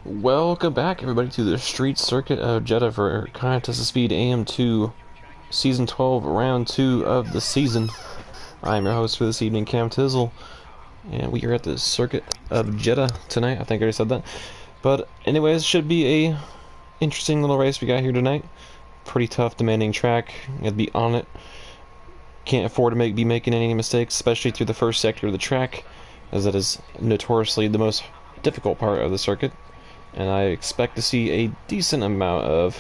Welcome back, everybody, to the street circuit of Jeddah for Contest of Speed AM2 Season 12, Round 2 of the season. I'm your host for this evening, Cam Tizzle, and we are at the circuit of Jeddah tonight. I think I already said that. But anyways, should be a interesting little race we got here tonight. Pretty tough, demanding track. You have to be on it. Can't afford to be making any mistakes, especially through the first sector of the track, as that is notoriously the most difficult part of the circuit. And I expect to see a decent amount of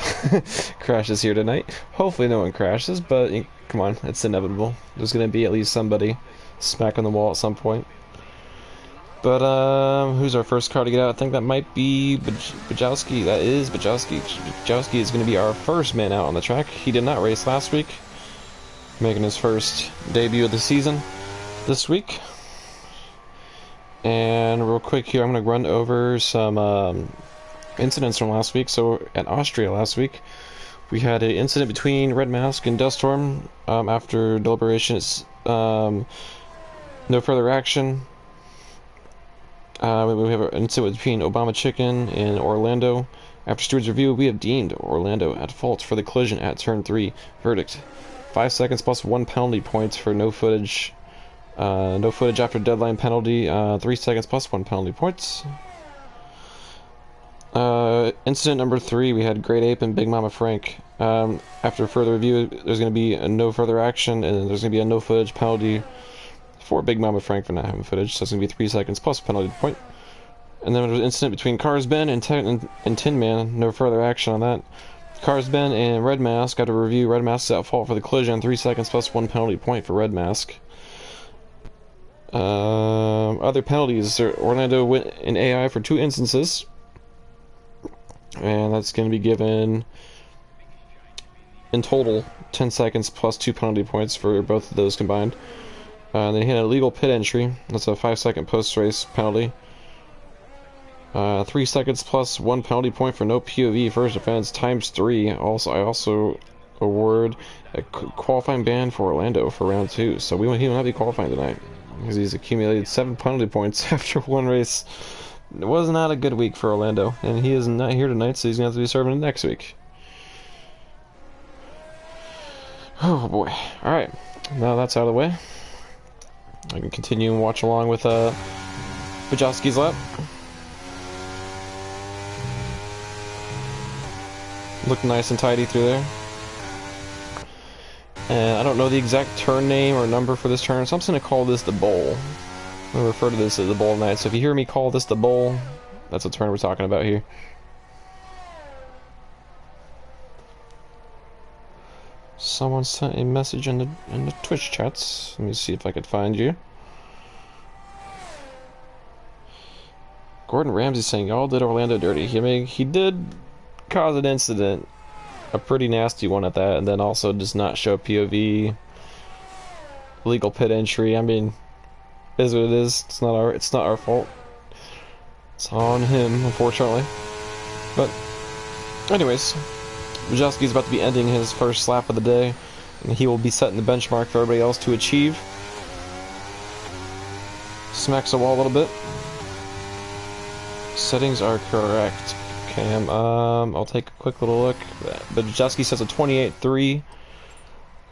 crashes here tonight. Hopefully no one crashes, but come on, it's inevitable. There's going to be at least somebody smacking the wall at some point. But who's our first car to get out? I think that might be Bajowski. That is Bajowski. Bajowski is going to be our first man out on the track. He did not race last week, making his first debut of the season this week. And real quick here, I'm going to run over some incidents from last week. So at Austria last week, we had an incident between Red Mask and Dust Storm. After deliberation, it's no further action. We have an incident between Obama Chicken and Orlando. After Stewart's review, we have deemed Orlando at fault for the collision at turn 3. Verdict: 5 seconds plus 1 penalty points for no footage. No footage after deadline penalty, 3 seconds plus 1 penalty points. Incident number 3, we had Great Ape and Big Mama Frank. After further review, there's going to be a no further action, and there's going to be a no footage penalty for Big Mama Frank for not having footage, so it's going to be 3 seconds plus penalty point. And then there was an incident between Cars Ben and Tin Man, no further action on that. Cars Ben and Red Mask, after review, Red Mask is at fault for the collision, 3 seconds plus 1 penalty point for Red Mask. Other penalties: Orlando went in AI for 2 instances, and that's going to be given in total 10 seconds plus 2 penalty points for both of those combined. Then he had a legal pit entry. That's a 5-second post-race penalty. 3 seconds plus 1 penalty point for no POV first offense times 3. I also award a qualifying ban for Orlando for round 2. So he will not be qualifying tonight, because he's accumulated 7 penalty points after 1 race. It was not a good week for Orlando, and he is not here tonight, so he's going to have to be serving it next week. Oh boy. Alright, now that's out of the way, I can continue and watch along with Bajowski's lap. Looked nice and tidy through there. And I don't know the exact turn name or number for this turn, so I'm just going to call this the bowl. I'm going to refer to this as the bowl night. So if you hear me call this the bowl, that's the turn we're talking about here. Someone sent a message in the Twitch chats. Let me see if I could find you. Gordon Ramsay saying, y'all did Orlando dirty. He did cause an incident. A pretty nasty one at that, and then also does not show POV, legal pit entry. I mean, it is what it is. It's not our fault. It's on him, unfortunately. But anyways, Bajowski's about to be ending his first lap of the day, and he will be setting the benchmark for everybody else to achieve. Smacks the wall a little bit. Settings are correct. Cam, I'll take a quick little look. But Bajowski says a 28.3.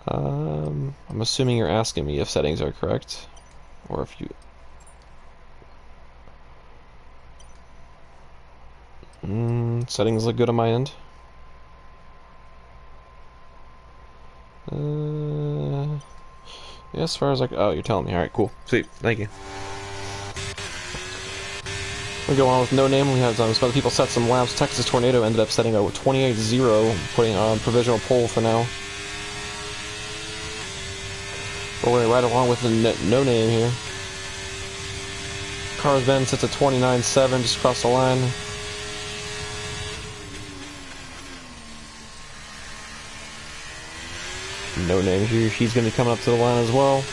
I'm assuming you're asking me if settings are correct, or if you. Settings look good on my end. Yeah, as far as like, oh, you're telling me. All right, cool, sweet, thank you. We go on with No Name. We have some other people set some laps. Texas Tornado ended up setting a 28.0, putting on provisional pole for now. Rolling right along with the No Name here. Cars Ben sits at 29.7, just across the line. No Name here. He's going to be coming up to the line as well.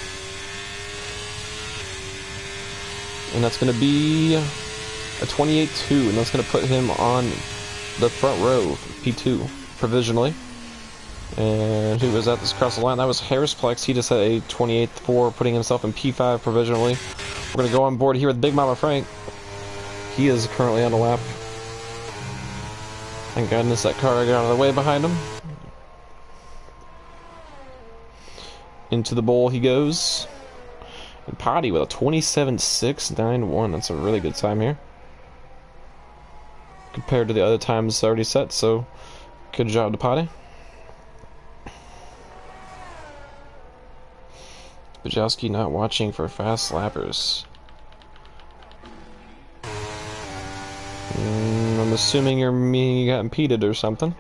And that's going to be a 28.2, and that's going to put him on the front row, P2, provisionally. And who was at this across the line? That was Harrisplex. He just had a 28.4, putting himself in P5 provisionally. We're going to go on board here with Big Mama Frank. He is currently on the lap. Thank goodness that car got out of the way behind him. Into the bowl he goes. And Potty with a 27.691. That's a really good time here. Compared to the other times already set, so good job to Potty. Bajowski not watching for fast lappers. I'm assuming you got impeded or something.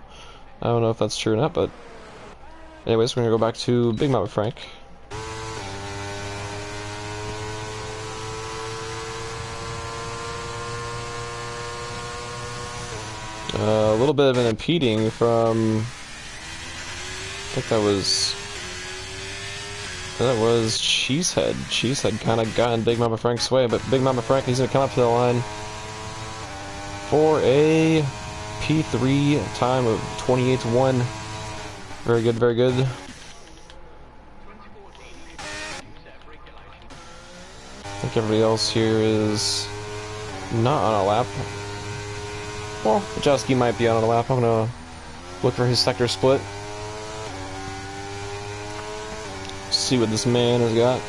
I don't know if that's true or not, but anyways, we're gonna go back to Big Mama Frank. A little bit of an impeding from, I think that was Cheesehead. Cheesehead kind of got in Big Mama Frank's way, but Big Mama Frank, he's gonna come up to the line for a P3 time of 28.1. Very good, very good. I think everybody else here is not on a lap. Well, Bajowski might be on a lap. I'm gonna look for his sector split. See what this man has got.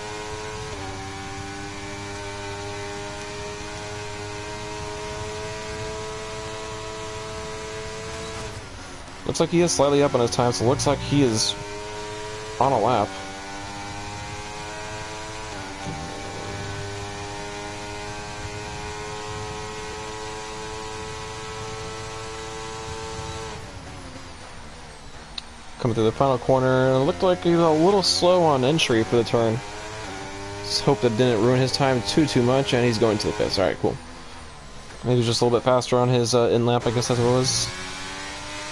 Looks like he is slightly up on his time, so it looks like he is on a lap. Coming through the final corner, it looked like he was a little slow on entry for the turn. Just hope that didn't ruin his time too much, and he's going to the pits. Alright, cool. He was just a little bit faster on his in-lap, I guess that's what it was.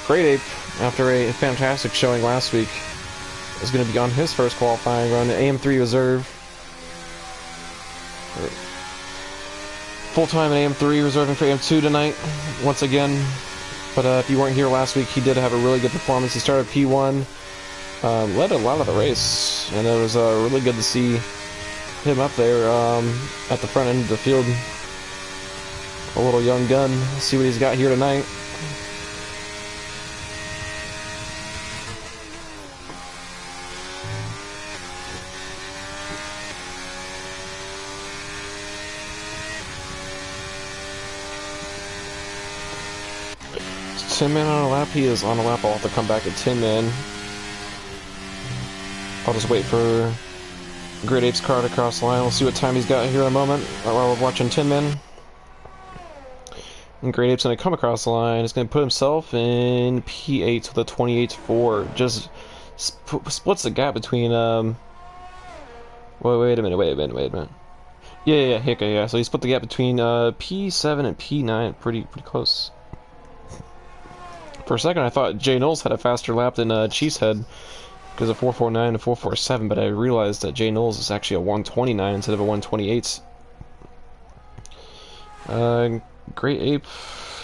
Great Ape, after a fantastic showing last week, is going to be on his first qualifying run, AM3 reserve. Full-time at AM3, reserving for AM2 tonight, once again. But if you weren't here last week, he did have a really good performance. He started P1, led a lot of the race, and it was really good to see him up there at the front end of the field. A little young gun. Let's see what he's got here tonight. Tin Man on a lap. He is on a lap. I'll have to come back at Tin Man. I'll just wait for Great Ape's car to cross the line. We'll see what time he's got here in a moment while we're watching Tin Man. And Great Ape's going to come across the line. He's going to put himself in P8 with a 28.4. Just splits the gap between... Wait a minute. Yeah. So he split the gap between P7 and P9. Pretty close. For a second, I thought Jay Knowles had a faster lap than Cheesehead because of 449 to 447, but I realized that Jay Knowles is actually a 129 instead of a 128. Great Ape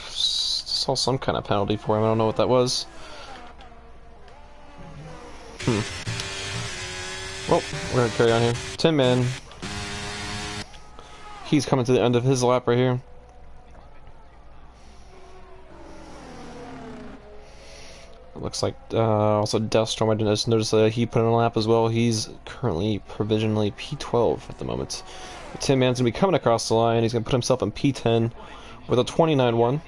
saw some kind of penalty for him. I don't know what that was. Well, we're gonna carry on here. Tin Man. He's coming to the end of his lap right here. Looks like also Deathstorm. I just noticed that he put in a lap as well. He's currently provisionally P12 at the moment. Tin Man's gonna be coming across the line. He's gonna put himself in P10 with a 29.1.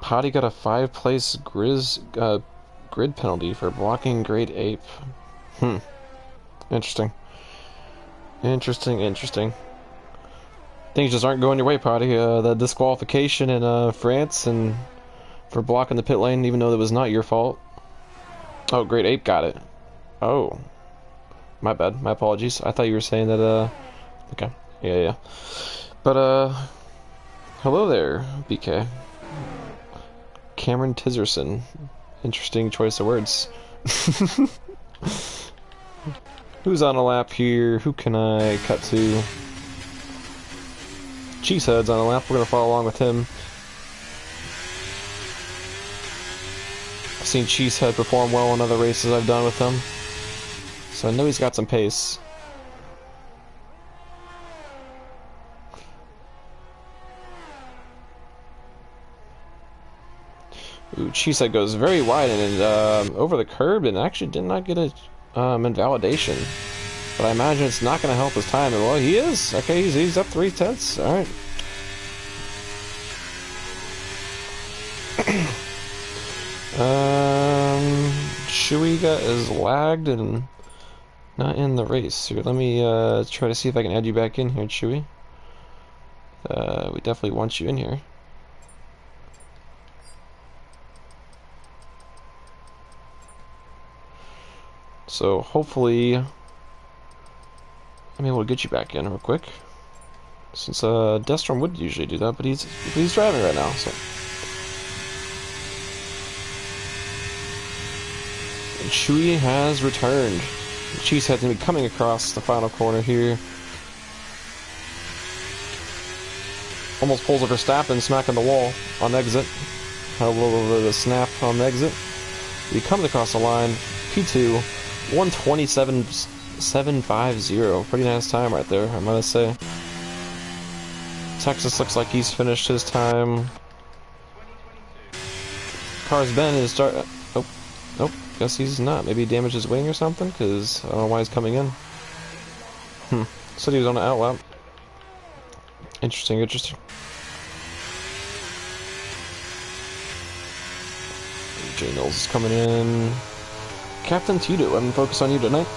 Potty got a 5-place grid penalty for blocking Great Ape. Interesting. Things just aren't going your way, Potty. The disqualification in France and for blocking the pit lane, even though that was not your fault. Oh, Great Ape got it. Oh, my bad. My apologies. I thought you were saying that. Okay. Yeah. But hello there, BK. Cameron Tiserson. Interesting choice of words. Who's on a lap here? Who can I cut to? Cheesehead's on a lap. We're gonna follow along with him. I've seen Cheesehead perform well in other races I've done with him, so I know he's got some pace. Ooh, Chisa goes very wide and over the curb and actually did not get a invalidation. But I imagine it's not going to help his time. And well, he is. Okay, he's up 3/10. All right. Chewy is lagged and not in the race. Here, let me try to see if I can add you back in here, Chewy. We definitely want you in here. So hopefully I'm able to get you back in real quick. Since Deathstorm would usually do that, but he's driving right now, so. And Chewy has returned. Cheesehead's gonna be coming across the final corner here. Almost pulls a Verstappen, smacking the wall on exit. Had a little bit of a snap on the exit. He comes across the line. P2, 1:27.750. Pretty nice time right there, I must say. Texas looks like he's finished his time. Car's Ben is start. Oh, nope. Guess he's not. Maybe he damaged his wing or something, because I don't know why he's coming in. Said he was on an outlap. Interesting, interesting. J Mills is coming in. Captain Tito, I'm gonna focus on you tonight.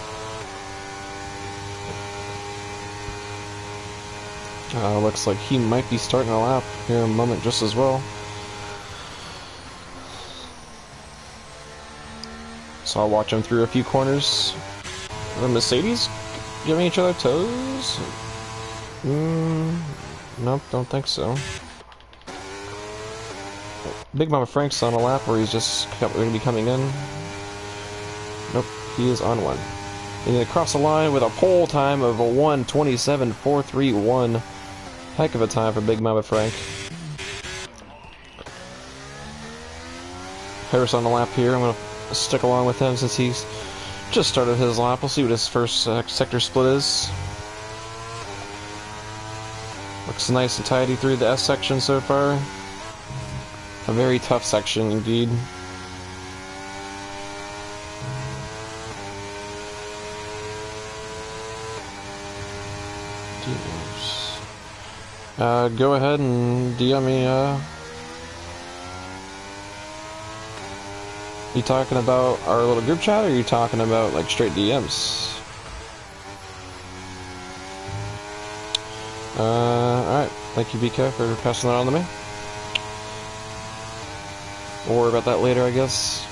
Looks like he might be starting a lap here in a moment just as well. So I'll watch them through a few corners. The Mercedes giving each other toes? Nope, don't think so. Big Mama Frank's on a lap where he's just going to be coming in. Nope, he is on one. And across the line with a pole time of a 1:27.431. Heck of a time for Big Mama Frank. Harris on the lap here. I'm going to stick along with him since he's just started his lap. We'll see what his first sector split is. Looks nice and tidy through the S section so far. A very tough section indeed. Go ahead and DM me, you talking about our little group chat, or are you talking about, like, straight DMs? Alright. Thank you, BK, for passing that on to me. We'll worry about that later, I guess.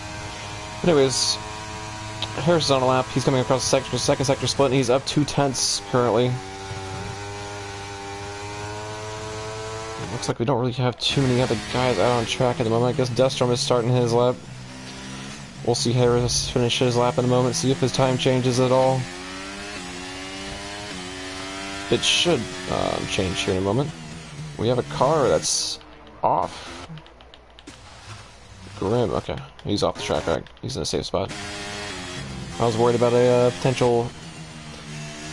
Anyways, Harris is on a lap. He's coming across the second sector split, and he's up 2/10 currently. Looks like we don't really have too many other guys out on track at the moment. I guess Deathstorm is starting his lap. We'll see Harris finish his lap in a moment, see if his time changes at all. It should change here in a moment. We have a car that's off. Grim, okay. He's off the track, right? He's in a safe spot. I was worried about a potential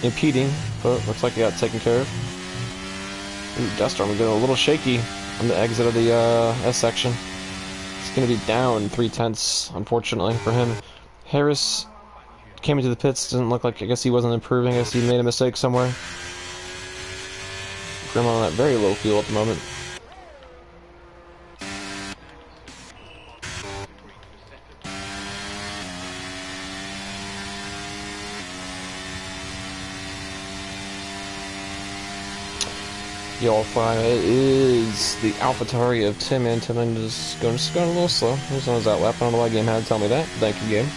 impeding, but looks like he got it taken care of. Ooh, Deathstorm getting a little shaky on the exit of the S section. It's going to be down 3/10, unfortunately for him. Harris came into the pits, didn't look like, I guess he wasn't improving, I guess he made a mistake somewhere. Grim on that very low fuel at the moment. Y'all fine. It is the AlphaTauri of Tim Man. Tim Man is going a little slow. He's on his outlap. I don't know why Game had to tell me that. Thank you, Game,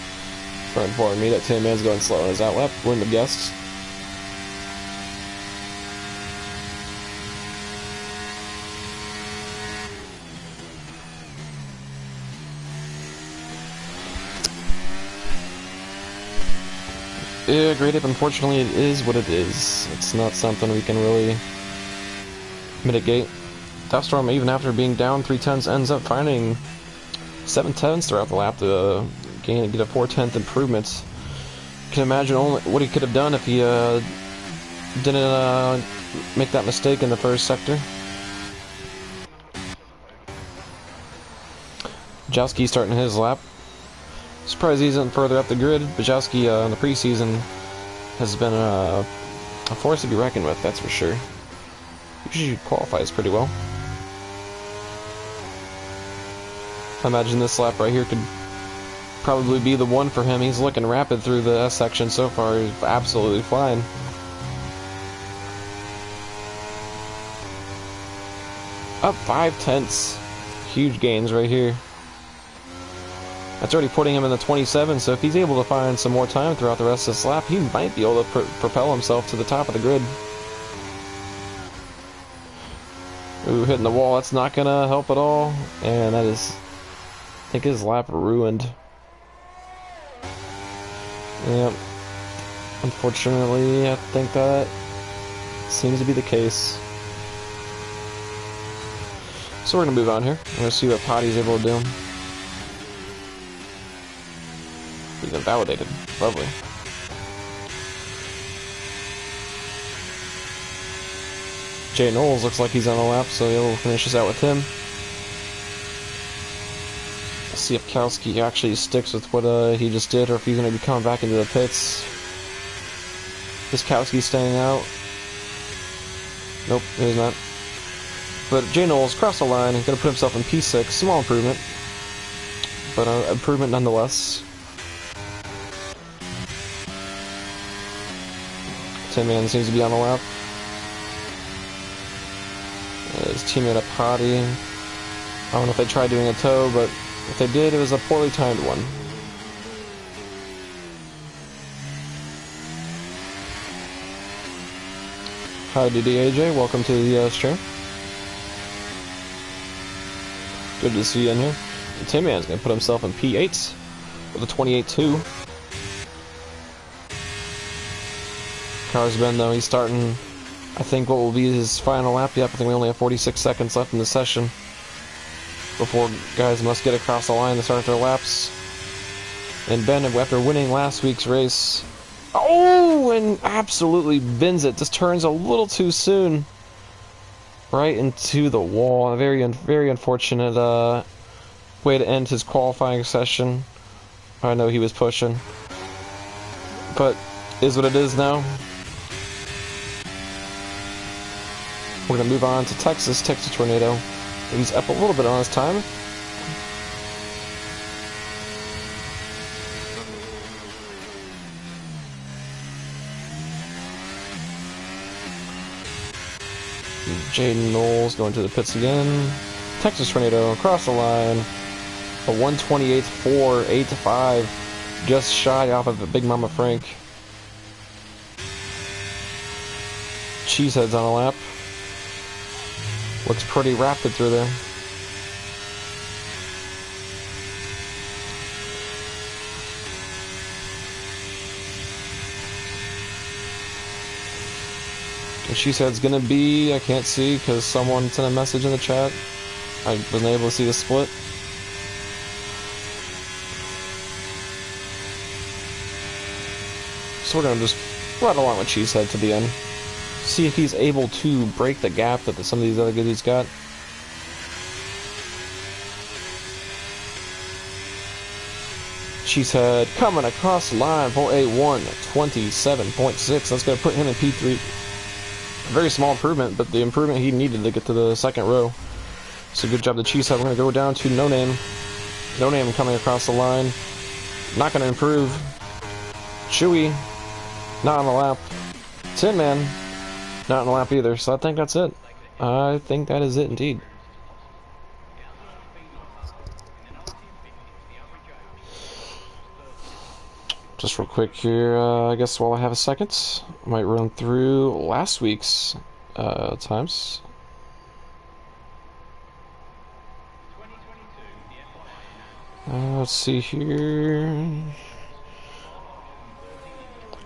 for informing me that Tim Man's going slow on his outlap. Wouldn't have guessed. Yeah, great up. Unfortunately, it is what it is. It's not something we can really mitigate. Deathstorm, even after being down 3/10, ends up finding 7/10 throughout the lap to get a 4/10 improvement. You can imagine only what he could have done if he didn't make that mistake in the first sector. Bajowski starting his lap. Surprised he isn't further up the grid. Bajowski in the preseason has been a force to be reckoned with, that's for sure. Usually qualifies pretty well. I imagine this lap right here could probably be the one for him. He's looking rapid through the S section so far. He's absolutely flying. Up 5/10. Huge gains right here. That's already putting him in the 27, so if he's able to find some more time throughout the rest of this lap, he might be able to propel himself to the top of the grid. Ooh, hitting the wall, that's not going to help at all. And that is, I think his lap ruined. Yep. Unfortunately, I think that seems to be the case. So we're going to move on here. We're going to see what Potty's able to do. He's been validated. Lovely. Jay Knowles looks like he's on a lap, so he'll finish this out with him. Let's see if Kowski actually sticks with what he just did, or if he's going to be coming back into the pits. Is Kowski staying out? Nope, he's not. But Jay Knowles crossed the line. He's going to put himself in P6. Small improvement, but improvement nonetheless. Tin Man seems to be on the lap. His teammate a Potty. I don't know if they tried doing a tow, but if they did, it was a poorly timed one. Howdy AJ, welcome to the stream. Good to see you in here. And Tin Man's going to put himself in P8 with a 28.2. Car's been, though, he's starting, I think, what will be his final lap. Yep, I think we only have 46 seconds left in the session before guys must get across the line to start their laps. And Ben, after winning last week's race, oh, and absolutely bins it. Just turns a little too soon right into the wall. A very unfortunate way to end his qualifying session. I know he was pushing, but is what it is now. We're going to move on to Texas Tornado. He's up a little bit on his time. Jaden Knowles going to the pits again. Texas Tornado across the line. A 128.4, 8-5. Just shy off of Big Mama Frank. Cheesehead's on a lap. Looks pretty rapid through there. And Cheesehead's gonna be, I can't see because someone sent a message in the chat. I wasn't able to see the split. So we're gonna just ride along with Cheesehead to the end. See if he's able to break the gap that some of these other goodies got. Cheesehead coming across the line for a 1:27.6. That's going to put him in P3. A very small improvement, but the improvement he needed to get to the second row. So good job to Cheesehead. We're going to go down to No Name. No Name coming across the line. Not going to improve. Chewy, not on the lap. Tin Man, not on the lap either. So I think that's it. I think that is it indeed. Just real quick here, I guess while I have a second, I might run through last week's times. Let's see here.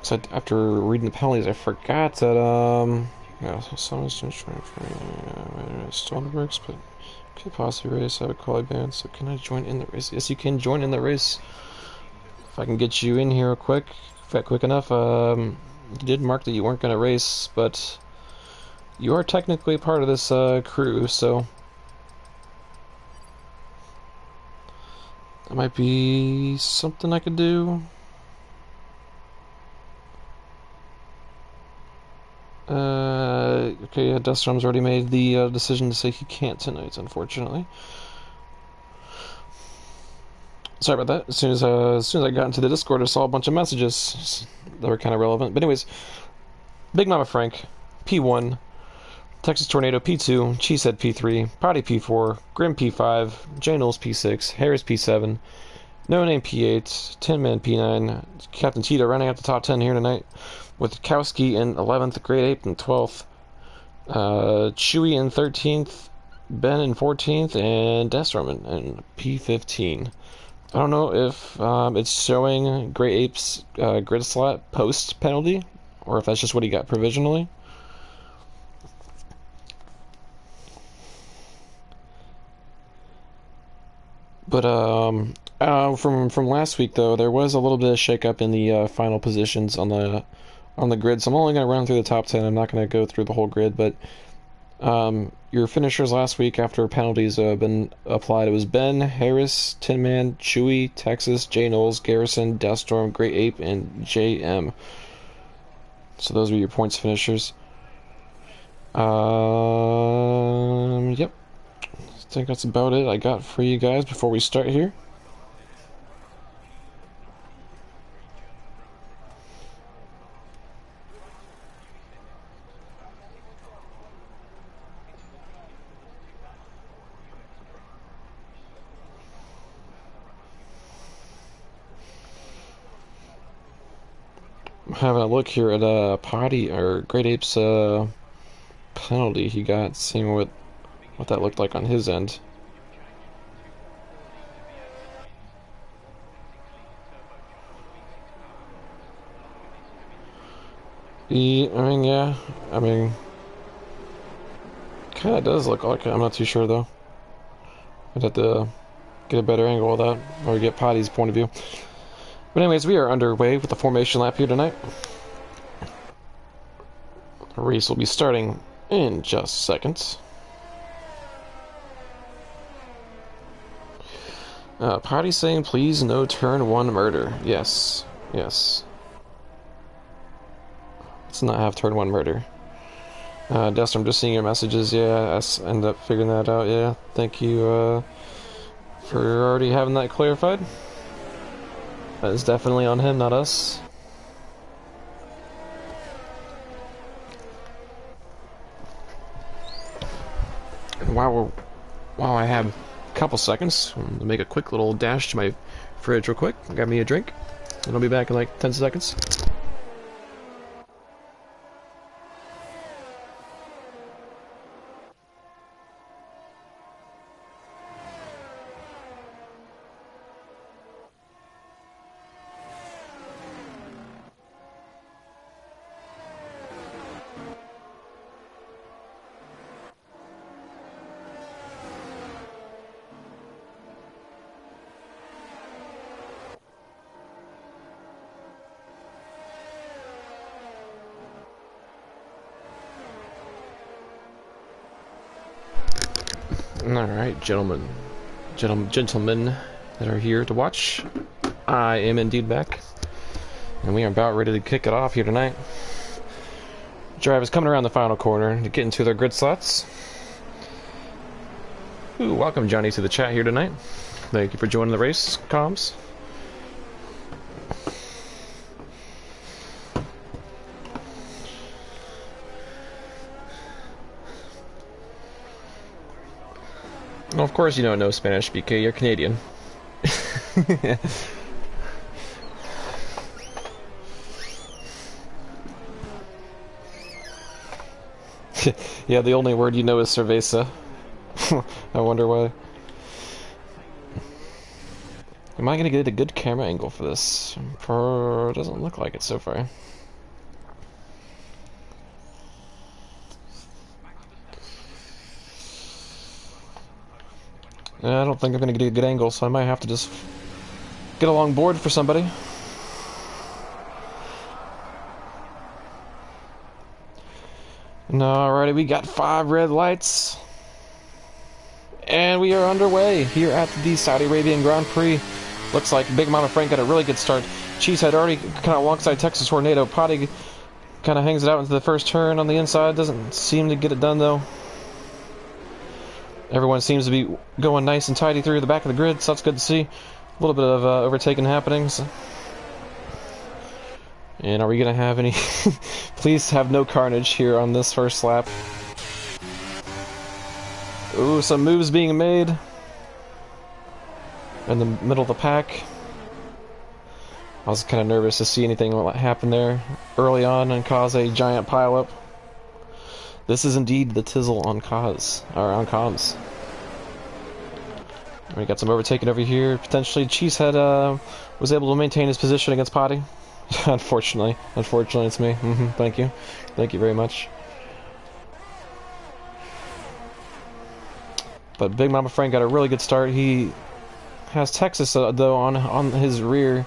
So after reading the penalties, I forgot that yeah, so someone's trying to stall the brakes, but could possibly race. I have a quali ban, so can I join in the race? Yes, you can join in the race. If I can get you in here quick enough. You did mark that you weren't going to race, but you are technically part of this crew, so might be something I could do. Okay, yeah, Destrom's already made the decision to say he can't tonight, unfortunately. Sorry about that. As soon as I got into the Discord, I saw a bunch of messages that were kind of relevant. But anyways, Big Mama Frank, P1, Texas Tornado P2, Cheesehead P3, Potty P4, Grim P5, J Knowles P6, Harris P7, No Name P8, Tin Man P9, Captain Cheetah running out the top 10 here tonight, with Kowski in 11th, Great Ape in 12th, Chewy in 13th, Ben in 14th, and Destrom in P15. I don't know if it's showing Great Ape's grid slot post penalty, or if that's just what he got provisionally. But from last week though, there was a little bit of shakeup in the final positions on the grid. So I'm only going to run through the top 10. I'm not going to go through the whole grid, but your finishers last week after penalties have been applied. It was Ben, Harris, Tin Man, Chewy, Texas, J Knowles, Garrison, Deathstorm, Great Ape, and JM. So those were your points finishers. Yep. I think that's about it I got for you guys before we start here. I'm having a look here at Potty or Great Ape's penalty he got, seeing what that looked like on his end. Yeah, kind of does look like it. I'm not too sure though. I'd have to get a better angle of that, or get Potty's point of view. But anyways, we are underway with the formation lap here tonight. The race will be starting in just seconds. Potty saying, please no turn 1 murder. Yes. Yes. Let's not have turn 1 murder. Dustin, I'm just seeing your messages. Yeah, I ended up figuring that out. Yeah, thank you for already having that clarified. That is definitely on him, not us. And while I have a couple seconds, I'm going to make a quick little dash to my fridge real quick, grab me a drink, and I'll be back in like 10 seconds. Alright, gentlemen that are here to watch, I am indeed back, and we are about ready to kick it off here tonight. Drivers coming around the final corner to get into their grid slots. Ooh, welcome Johnny to the chat here tonight. Thank you for joining the race, comms. Well, of course you don't know Spanish, BK. You're Canadian. Yeah, the only word you know is cerveza. I wonder why. Am I gonna get a good camera angle for this? Doesn't look like it so far. I don't think I'm going to get a good angle, so I might have to just get a long board for somebody. Alrighty, we got 5 red lights. And we are underway here at the Saudi Arabian Grand Prix Looks like Big Mama Frank got a really good start. Cheesehead already kind of alongside Texas Tornado. Potty kind of hangs it out into the first turn on the inside. Doesn't seem to get it done, though. Everyone seems to be going nice and tidy through the back of the grid, so that's good to see. A little bit of overtaking happenings. And are we going to have any... Please have no carnage here on this first lap. Ooh, some moves being made. In the middle of the pack. I was kind of nervous to see anything happen there early on and cause a giant pileup. This is indeed the Tizzle on cause, or on comms. We got some overtaking over here. Potentially, Cheesehead was able to maintain his position against Potty. Unfortunately, it's me. Thank you very much. But Big Mama Frank got a really good start. He has Texas though on his rear,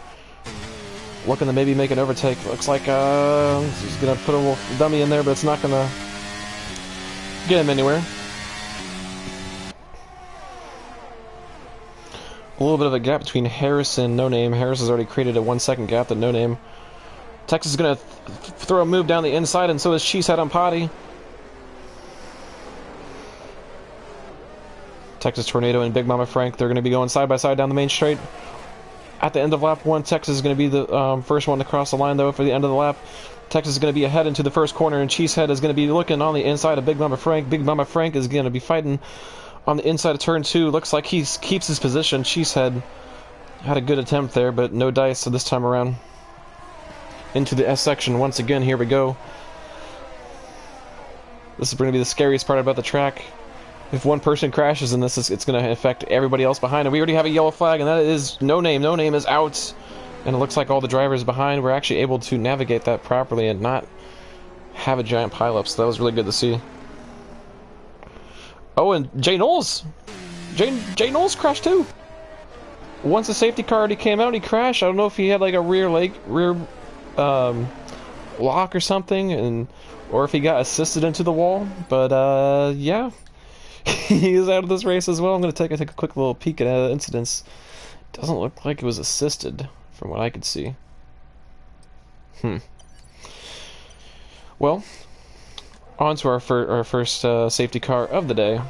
looking to maybe make an overtake. Looks like he's gonna put a little dummy in there, but it's not gonna get him anywhere. A little bit of a gap between Harris and No Name. Harris has already created a 1 second gap to No Name. Texas is gonna throw a move down the inside, and so is Cheesehead on Potty. Texas Tornado and Big Mama Frank, they're going to be going side by side down the main straight. At the end of lap 1, Texas is going to be the first one to cross the line, though, for the end of the lap. Texas is going to be ahead into the first corner, and Cheesehead is going to be looking on the inside of Big Mama Frank. Big Mama Frank is going to be fighting on the inside of turn 2. Looks like he keeps his position. Cheesehead had a good attempt there, but no dice, so this time around. Into the S section once again. Here we go. This is going to be the scariest part about the track. If one person crashes in this, it's going to affect everybody else behind. And we already have a yellow flag, and that is No Name. No Name is out. And it looks like all the drivers behind were actually able to navigate that properly and not have a giant pileup. So that was really good to see. Oh, and Jay Knowles. Jay Knowles crashed too. Once the safety car already came out, he crashed. I don't know if he had like a rear lock or something, or if he got assisted into the wall. But yeah. He is out of this race as well. I'm going to take a quick little peek at incidents. Doesn't look like it was assisted, from what I could see. Well, on to our first safety car of the day.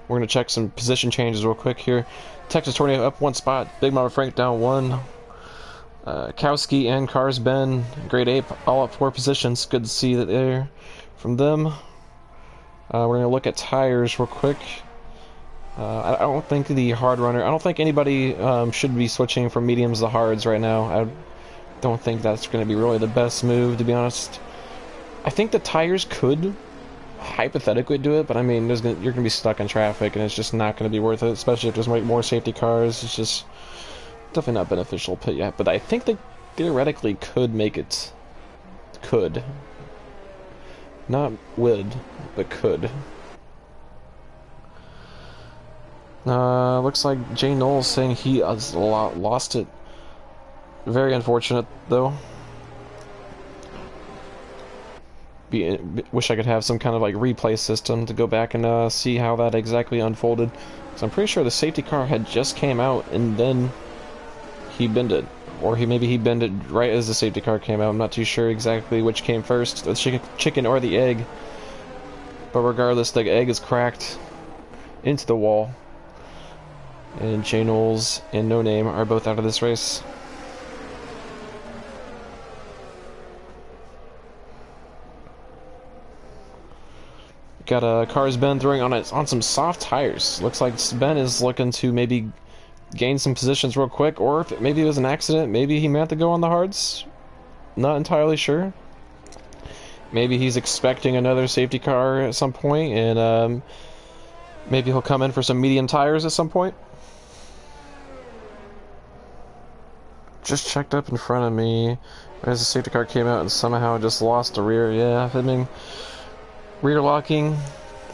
We're going to check some position changes real quick here. Texas Tornado up 1 spot. Big Mama Frank down 1. Kowski and Cars Ben, Great Ape, all up 4 positions. Good to see that there from them. We're going to look at tires real quick. I don't think the hard runner, I don't think anybody should be switching from mediums to hards right now. I don't think that's going to be really the best move, to be honest. I think the tires could hypothetically do it, but I mean, you're going to be stuck in traffic, and it's just not going to be worth it, especially if there's more safety cars. It's just definitely not beneficial pit yet, but I think they theoretically could make it. Could. Not would, but could. Looks like Jay Knowles saying he has lost it. Very unfortunate, though. Wish I could have some kind of like replay system to go back and see how that exactly unfolded. Because I'm pretty sure the safety car had just came out and then he bended. Or maybe he bended right as the safety car came out. I'm not too sure exactly which came first, the chicken or the egg. But regardless, the egg is cracked into the wall. And Jay Knowles and No Name are both out of this race. Got Cars Ben throwing on some soft tires. Looks like Ben is looking to maybe gain some positions real quick, or if maybe it was an accident, maybe he meant to go on the hards. Not entirely sure. Maybe he's expecting another safety car at some point, and maybe he'll come in for some medium tires at some point. Just checked up in front of me as the safety car came out and somehow just lost the rear. Yeah, I mean, rear locking,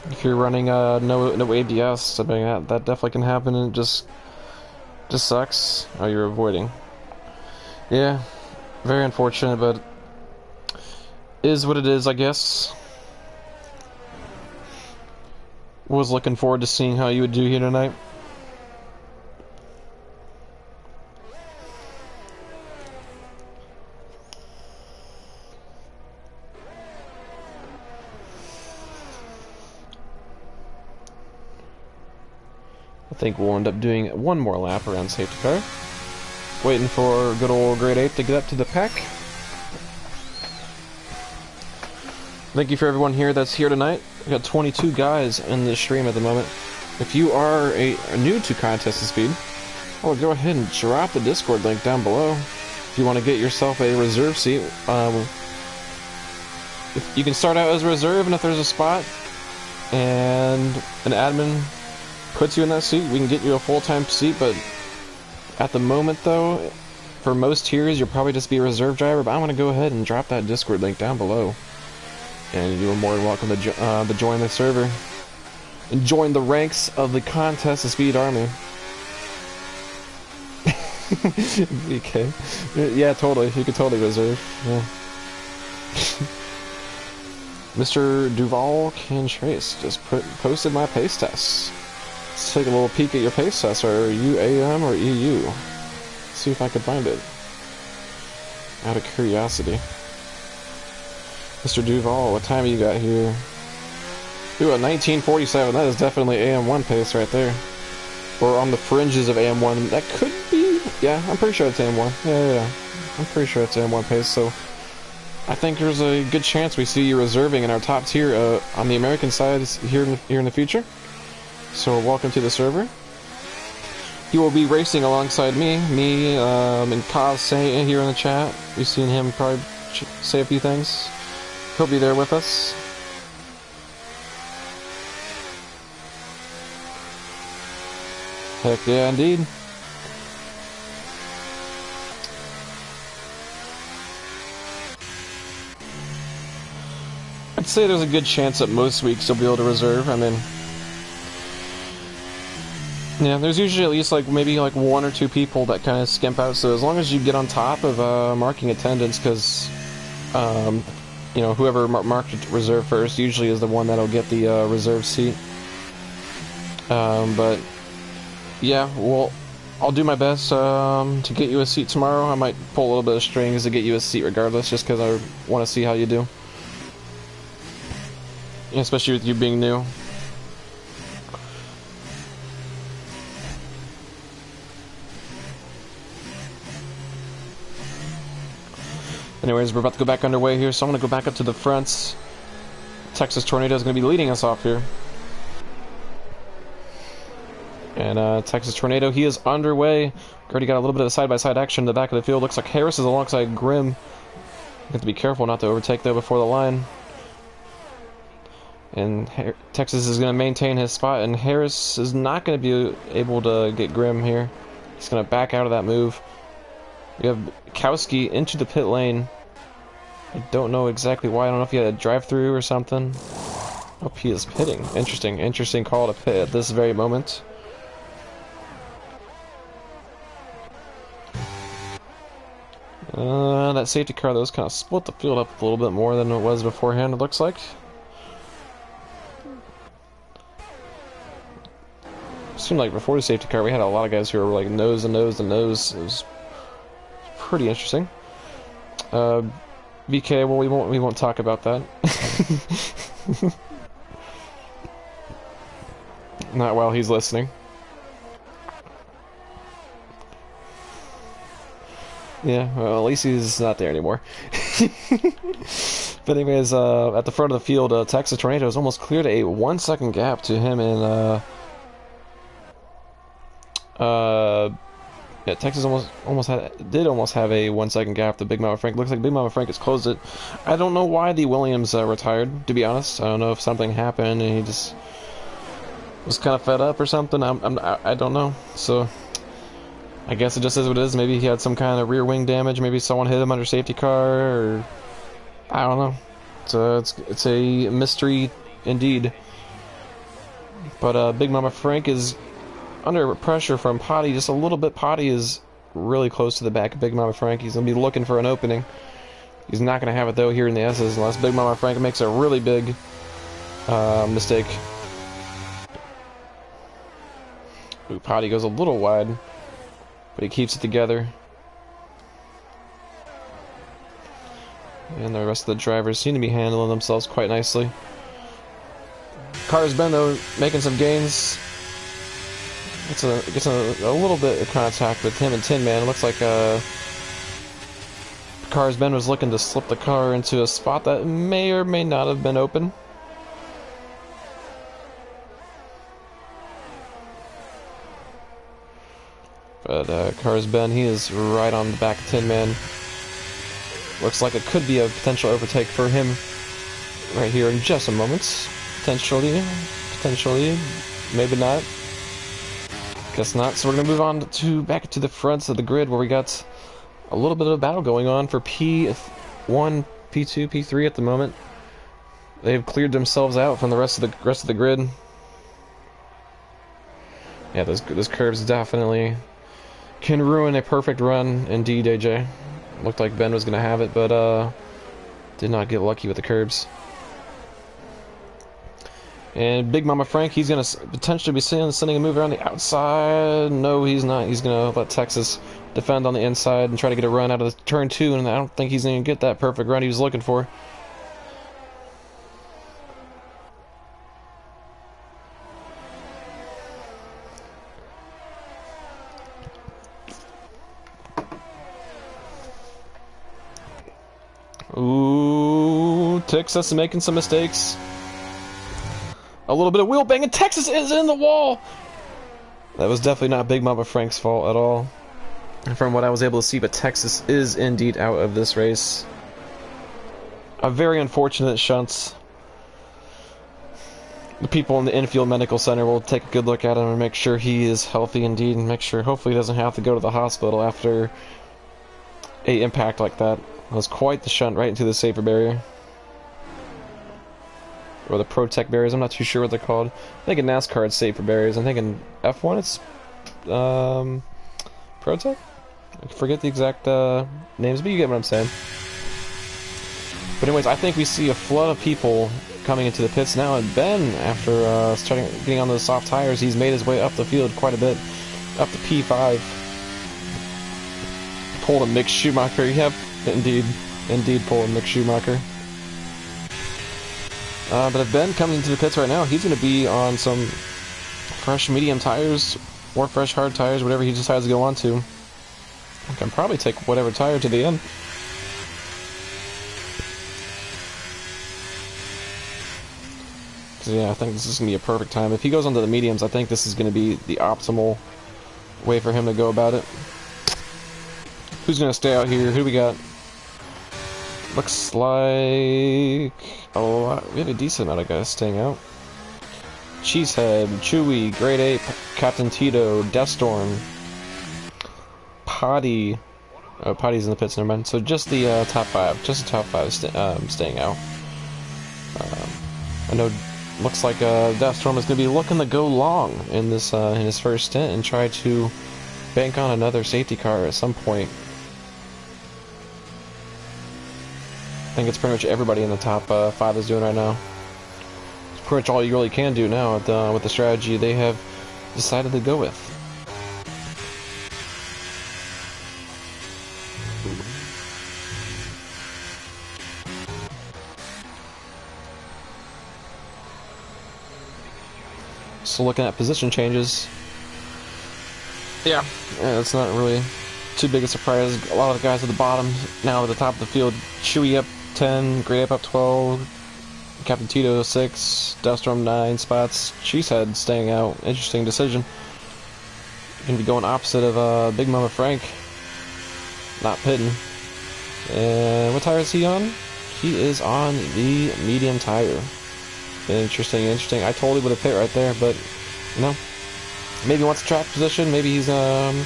if you're running no ABS, I mean, that definitely can happen, and it just sucks. Oh, you're avoiding. Yeah, very unfortunate, but is what it is, I guess. Was looking forward to seeing how you would do here tonight. think we'll end up doing one more lap around safety car. Waiting for good old grade 8 to get up to the pack. Thank you for everyone here that's here tonight. We got 22 guys in this stream at the moment. If you are new to Contest of Speed, well, go ahead and drop the Discord link down below. If you want to get yourself a reserve seat, you can start out as a reserve, and if there's a spot and an admin puts you in that seat, we can get you a full-time seat. But at the moment, though, for most tiers, you'll probably just be a reserve driver. But I'm going to go ahead and drop that Discord link down below, and you are more than welcome to join the server and join the ranks of the Contest of Speed Army. Okay. Yeah, totally. You could totally reserve. Yeah. Mr. Duval can trace just posted my pace tests. Let's take a little peek at your pace test. Are you AM or EU? Let's see if I can find it. Out of curiosity. Mr. Duval, what time you got here? Ooh, a 1947. That is definitely AM1 pace right there. Or on the fringes of AM1. That could be. Yeah, I'm pretty sure it's AM1. Yeah. I'm pretty sure it's AM1 pace. So I think there's a good chance we see you reserving in our top tier on the American side here in the future. So welcome to the server. He will be racing alongside me and Kaz saying here in the chat. We've seen him probably say a few things. He'll be there with us. Heck yeah, indeed. I'd say there's a good chance that most weeks you'll be able to reserve. I mean, yeah, there's usually at least maybe one or two people that kind of skimp out. So as long as you get on top of marking attendance, because you know, whoever marked reserve first usually is the one that'll get the reserve seat. But yeah, well, I'll do my best to get you a seat tomorrow. I might pull a little bit of strings to get you a seat regardless, just because I want to see how you do. Yeah, especially with you being new. Anyways, we're about to go back underway here, so I'm going to go back up to the fronts. Texas Tornado is going to be leading us off here. And Texas Tornado, he is underway. Already got a little bit of side-by-side action in the back of the field. Looks like Harris is alongside Grimm. You have to be careful not to overtake, though, before the line. And Texas is going to maintain his spot, and Harris is not going to be able to get Grimm here. He's going to back out of that move. We have Kowski into the pit lane. I don't know exactly why. I don't know if he had a drive-through or something. Oh, he is pitting. Interesting call to pit at this very moment. That safety car, though, kind of split the field up a little bit more than it was beforehand, it looks like. Seemed like before the safety car, we had a lot of guys who were like nose to nose to nose. It was pretty interesting. BK, well, we won't talk about that. Not while he's listening. Yeah, well, at least he's not there anymore. But anyways, at the front of the field, Texas Tornado has almost cleared a 1 second gap to him and yeah, Texas did almost have a 1 second gap to Big Mama Frank. Looks like Big Mama Frank has closed it. I don't know why the Williams retired, to be honest. I don't know if something happened and he just was kind of fed up or something. I don't know. So I guess it just is what it is. Maybe he had some kind of rear wing damage. Maybe someone hit him under safety car, or I don't know. So it's a mystery indeed. But Big Mama Frank is under pressure from Potty just a little bit. Potty is really close to the back of Big Mama Frank. He's going to be looking for an opening. He's not going to have it, though, here in the S's unless Big Mama Frank makes a really big mistake. Ooh, Potty goes a little wide, but he keeps it together. And the rest of the drivers seem to be handling themselves quite nicely. Car's been, though, making some gains. Gets a little bit of contact with him and Tin Man. It looks like Cars Ben was looking to slip the car into a spot that may or may not have been open. But Cars Ben, he is right on the back of Tin Man. Looks like it could be a potential overtake for him right here in just a moment. Potentially, maybe not. Guess not. So we're gonna move on to back to the front of the grid where we got a little bit of a battle going on for P1, P2, P3 at the moment. They've cleared themselves out from the rest of the grid. Yeah, those curves definitely can ruin a perfect run. Indeed, AJ. Looked like Ben was gonna have it, but did not get lucky with the curbs. And Big Mama Frank, he's going to potentially be sending a move around the outside. No, he's not. He's going to let Texas defend on the inside and try to get a run out of the turn 2, and I don't think he's going to get that perfect run he was looking for. Ooh, Texas is making some mistakes. A little bit of wheel bang, and Texas is in the wall! That was definitely not Big Mama Frank's fault at all, from what I was able to see, but Texas is indeed out of this race. A very unfortunate shunt. The people in the infield medical center will take a good look at him and make sure he is healthy indeed, and make sure hopefully he doesn't have to go to the hospital after a impact like that. It was quite the shunt right into the safety barrier. Or the Protect barriers, I'm not too sure what they're called. I think in NASCAR it's safer barriers. I think in F1 it's Protect? I forget the exact names, but you get what I'm saying. But anyways, I think we see a flood of people coming into the pits now, and Ben, after getting on those soft tires, he's made his way up the field quite a bit, up to P5. Pulled a Mick Schumacher, yep, indeed pulled a Mick Schumacher. But if Ben comes into the pits right now, he's going to be on some fresh medium tires, or fresh hard tires, whatever he decides to go on to. I can probably take whatever tire to the end. Because yeah, I think this is going to be a perfect time. If he goes onto the mediums, I think this is going to be the optimal way for him to go about it. Who's going to stay out here? Who do we got? Looks like... oh, we have a decent amount of guys staying out. Cheesehead, Chewy, Great Ape, Captain Tito, Deathstorm, Potty. Oh, Potty's in the pits, never mind. So just the top 5. Just the top 5 staying out. I know looks like Deathstorm is going to be looking to go long in this in his first stint and try to bank on another safety car at some point. I think it's pretty much everybody in the top 5 is doing right now. It's pretty much all you really can do now with the strategy they have decided to go with. So looking at position changes, yeah, it's not really too big a surprise. A lot of the guys at the bottom now at the top of the field. Chewy up 10, Great Ape up 12, Captain Tito 6, Deathstorm 9 spots, Cheesehead staying out. Interesting decision. Gonna be going opposite of Big Mama Frank, not pitting. And what tire is he on? He is on the medium tire. Interesting. I totally would have pit right there, but you know, maybe he wants a track position. Maybe he's gonna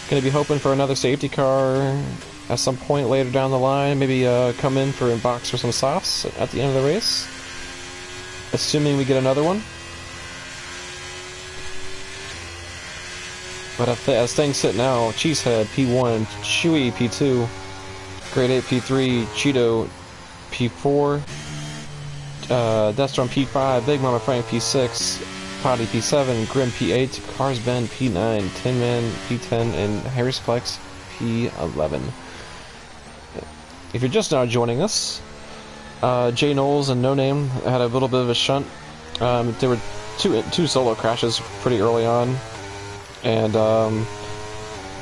be hoping for another safety car at some point later down the line. Maybe come in for box for some softs at the end of the race, assuming we get another one. But as things sit now, Cheesehead P1, Chewy P2, Great Ape P3, Cheeto P4, Deathstorm P5, Big Mama Frank P6, Potty P7, Grim P8, Cars Ben P9, Tin Man P10, and Harris Flex P11. If you're just now joining us, Jay Knowles and No Name had a little bit of a shunt. There were two solo crashes pretty early on. And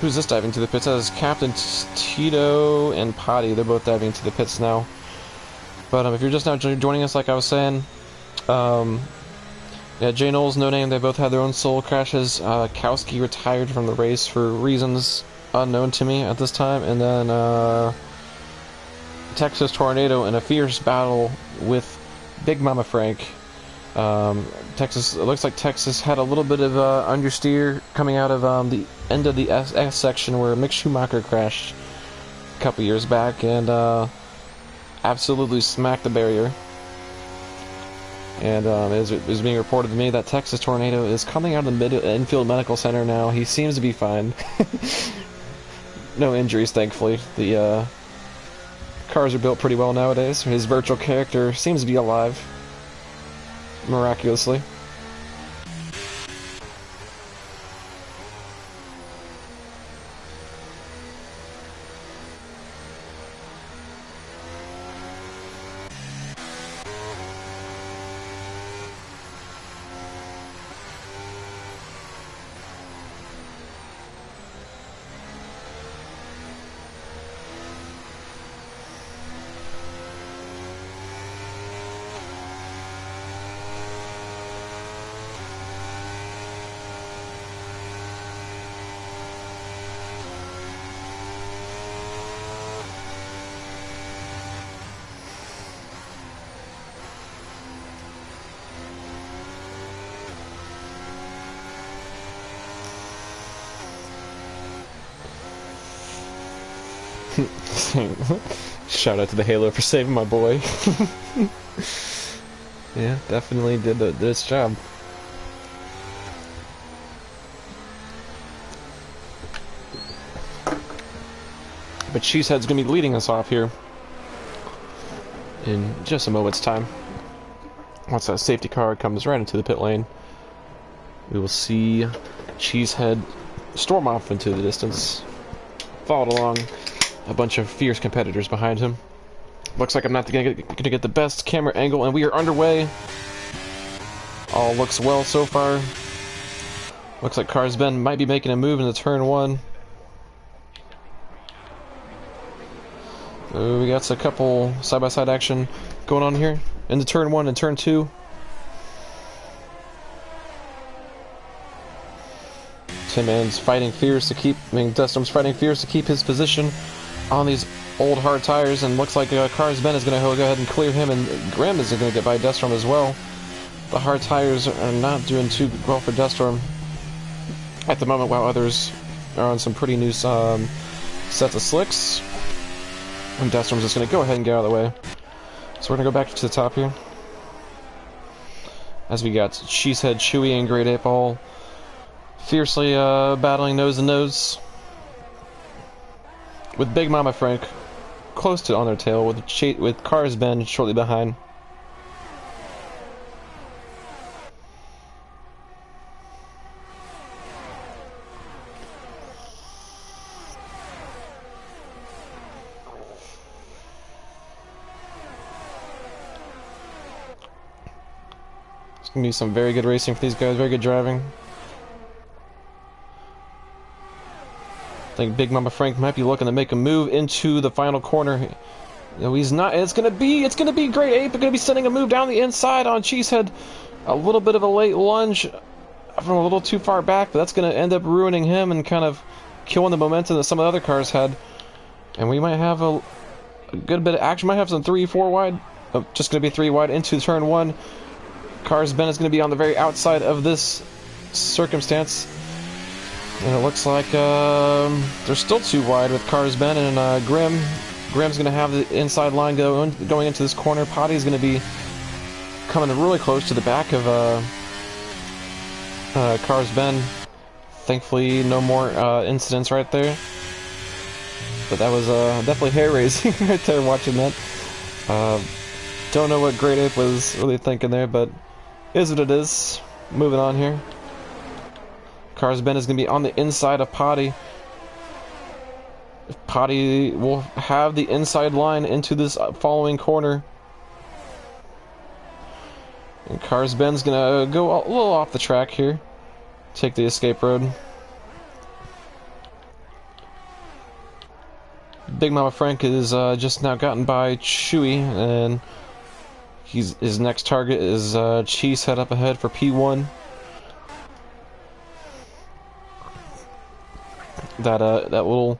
who's this diving to the pits? That is Captain Tito and Potty. They're both diving to the pits now. But if you're just now joining us, like I was saying, yeah, Jay Knowles, No Name, they both had their own solo crashes. Kowski retired from the race for reasons unknown to me at this time. And then Texas Tornado in a fierce battle with Big Mama Frank. Texas, it looks like Texas had a little bit of understeer coming out of the end of the S section where Mick Schumacher crashed a couple years back and absolutely smacked the barrier. And it was being reported to me that Texas Tornado is coming out of the infield medical center now. He seems to be fine. No injuries, thankfully. The cars are built pretty well nowadays. His virtual character seems to be alive. Miraculously. Shout out to the Halo for saving my boy. Yeah, definitely did its job. But Cheesehead's gonna be leading us off here in just a moment's time. Once that safety car comes right into the pit lane, we will see Cheesehead storm off into the distance, followed along a bunch of fierce competitors behind him. Looks like I'm not gonna get the best camera angle, and we are underway. All looks well so far. Looks like Cars Ben might be making a move into turn 1. So we got a couple side-by-side action going on here into turn 1 and turn 2. Tim Ann's fighting fierce to keep, Dustin's fighting fierce to keep his position on these old hard tires, and looks like Cars Ben is going to go ahead and clear him, and Grimm is going to get by Duststorm as well. The hard tires are not doing too well for Duststorm at the moment, while others are on some pretty new sets of slicks. And Duststorm's just going to go ahead and get out of the way. So we're going to go back to the top here, as we got Cheesehead, Chewy, and Great Ape all fiercely battling nose to nose, with Big Mama Frank close to on their tail, with Cars Ben shortly behind. It's gonna be some very good racing for these guys, very good driving. I think Big Mama Frank might be looking to make a move into the final corner. No, he's not. It's gonna be Great Ape. Gonna be sending a move down the inside on Cheesehead. A little bit of a late lunge from a little too far back, but that's gonna end up ruining him and kind of killing the momentum that some of the other cars had. And we might have a good bit of action. Might have some 3-4 wide. Just gonna be 3 wide into turn 1. Cars Ben is gonna be on the very outside of this circumstance. And it looks like they're still 2 wide with Cars Ben and Grimm. Grimm's going to have the inside line going into this corner. Potty's going to be coming really close to the back of Cars Ben. Thankfully, no more incidents right there. But that was definitely hair-raising right there watching that. Don't know what Great Ape was really thinking there, but is what it is. Moving on here. Cars Ben is going to be on the inside of Potty. Potty will have the inside line into this following corner. And Cars Ben's going to go a little off the track here. Take the escape road. Big Mama Frank is just now gotten by Chewy, and his next target is Cheesehead up ahead for P1. That little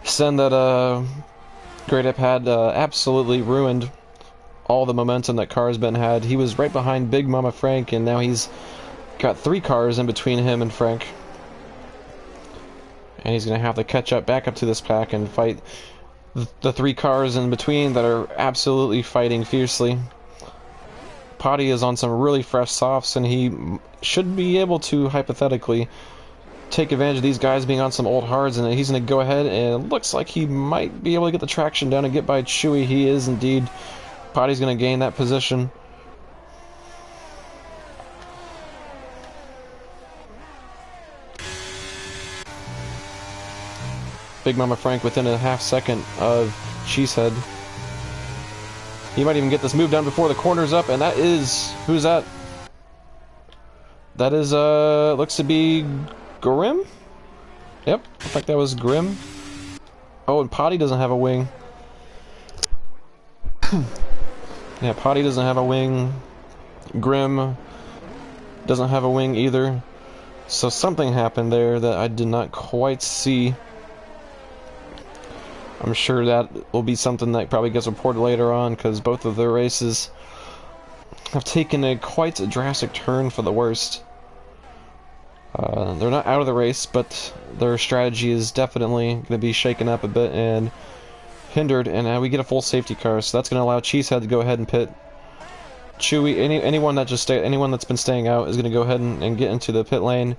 send that Great Ape had absolutely ruined all the momentum that Carsben had. He was right behind Big Mama Frank, and now he's got 3 cars in between him and Frank. And he's going to have to catch up back up to this pack and fight the 3 cars in between that are absolutely fighting fiercely. Potty is on some really fresh softs, and he should be able to, hypothetically, take advantage of these guys being on some old hards, and he's going to go ahead, and it looks like he might be able to get the traction down and get by Chewy. He is indeed. Potty's going to gain that position. Big Mama Frank within a half second of Cheesehead. He might even get this move done before the corner's up, and that is... who's that? That is, looks to be Grim? Yep, looks like that was Grim. Oh, and Potty doesn't have a wing. Yeah, Potty doesn't have a wing. Grim doesn't have a wing either. So something happened there that I did not quite see. I'm sure that will be something that probably gets reported later on, because both of their races have taken quite a drastic turn for the worst. They're not out of the race, but their strategy is definitely going to be shaken up a bit and hindered, and we get a full safety car, so that's going to allow Cheesehead to go ahead and pit. Chewy, anyone that's been staying out is going to go ahead and get into the pit lane,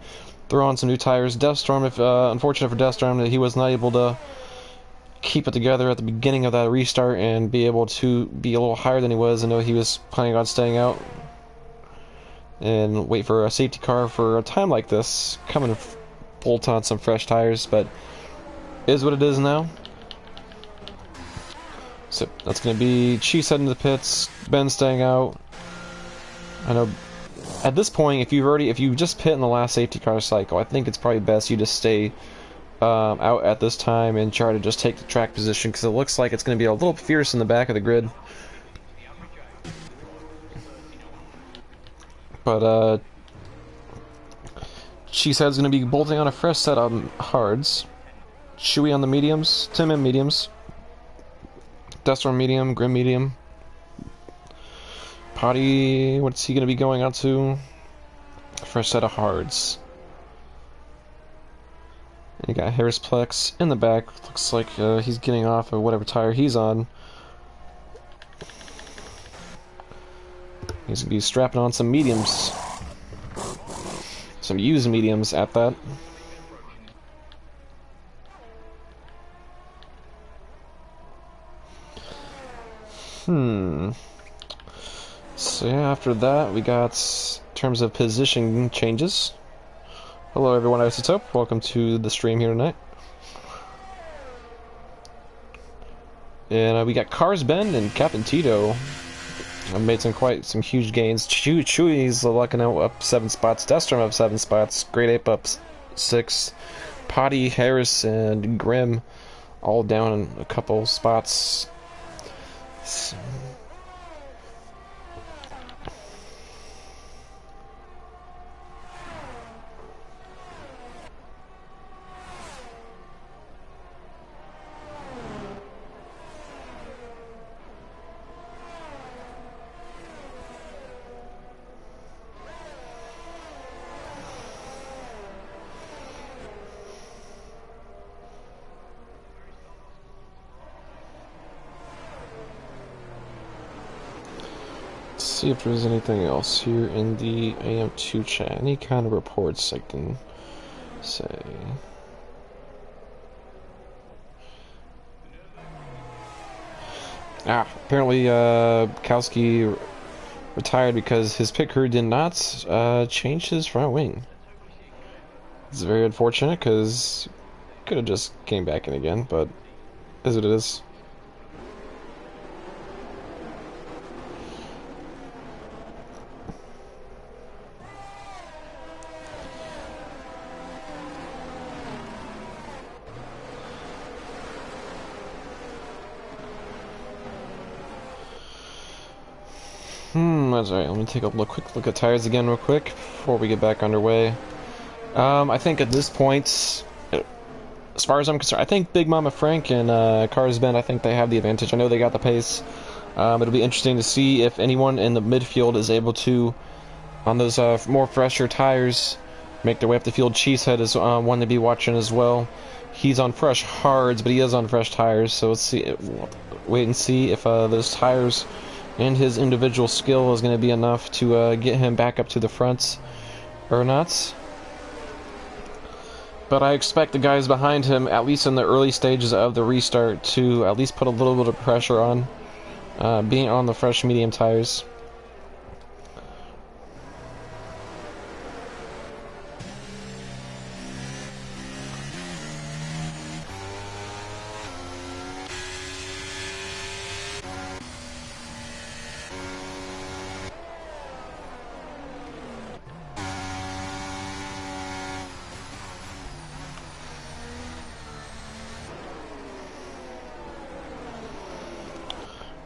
throw on some new tires. Deathstorm, if unfortunate for Deathstorm that he was not able to keep it together at the beginning of that restart and be able to be a little higher than he was. I know he was planning on staying out and wait for a safety car for a time like this, come and bolt on some fresh tires, but is what it is now. So that's going to be Cheesehead into the pits, Ben staying out. I know at this point, if you just pit in the last safety car cycle, I think it's probably best you just stay out at this time and try to just take the track position, because it looks like it's going to be a little fierce in the back of the grid. But Cheesehead's going to be bolting on a fresh set on hards. Chewy on the mediums, Tim in mediums, Deathstorm medium, Grim medium. Potty, what's he going to be going on to? Fresh set of hards. And you got Harrisplex in the back. Looks like he's getting off of whatever tire he's on. He's going to be strapping on some mediums. Some used mediums at that. So yeah, after that we got in terms of position changes. Hello everyone, Isotope. Welcome to the stream here tonight. And we got Cars Bend and Captain Tito. I've made some huge gains. Chewy's lucking out up 7 spots. Deathstorm up 7 spots. Great Ape up 6. Potty, Harris, and Grim all down a couple spots. So, see if there's anything else here in the AM2 chat. Any kind of reports I can say. Apparently Kowski retired because his pit crew did not change his front wing. It's very unfortunate because could have just came back in again, but is what it is. That's right. Let me take a quick look at tires again real quick before we get back underway. I think at this point, as far as I'm concerned, I think Big Mama Frank and Cars Ben, I think they have the advantage. I know they got the pace. It'll be interesting to see if anyone in the midfield is able to, on those more fresher tires, make their way up the field. Cheesehead is one to be watching as well. He's on fresh hards, but he is on fresh tires, so let's see. Wait and see if those tires and his individual skill is going to be enough to get him back up to the front or not. But I expect the guys behind him, at least in the early stages of the restart, to at least put a little bit of pressure on, being on the fresh medium tires.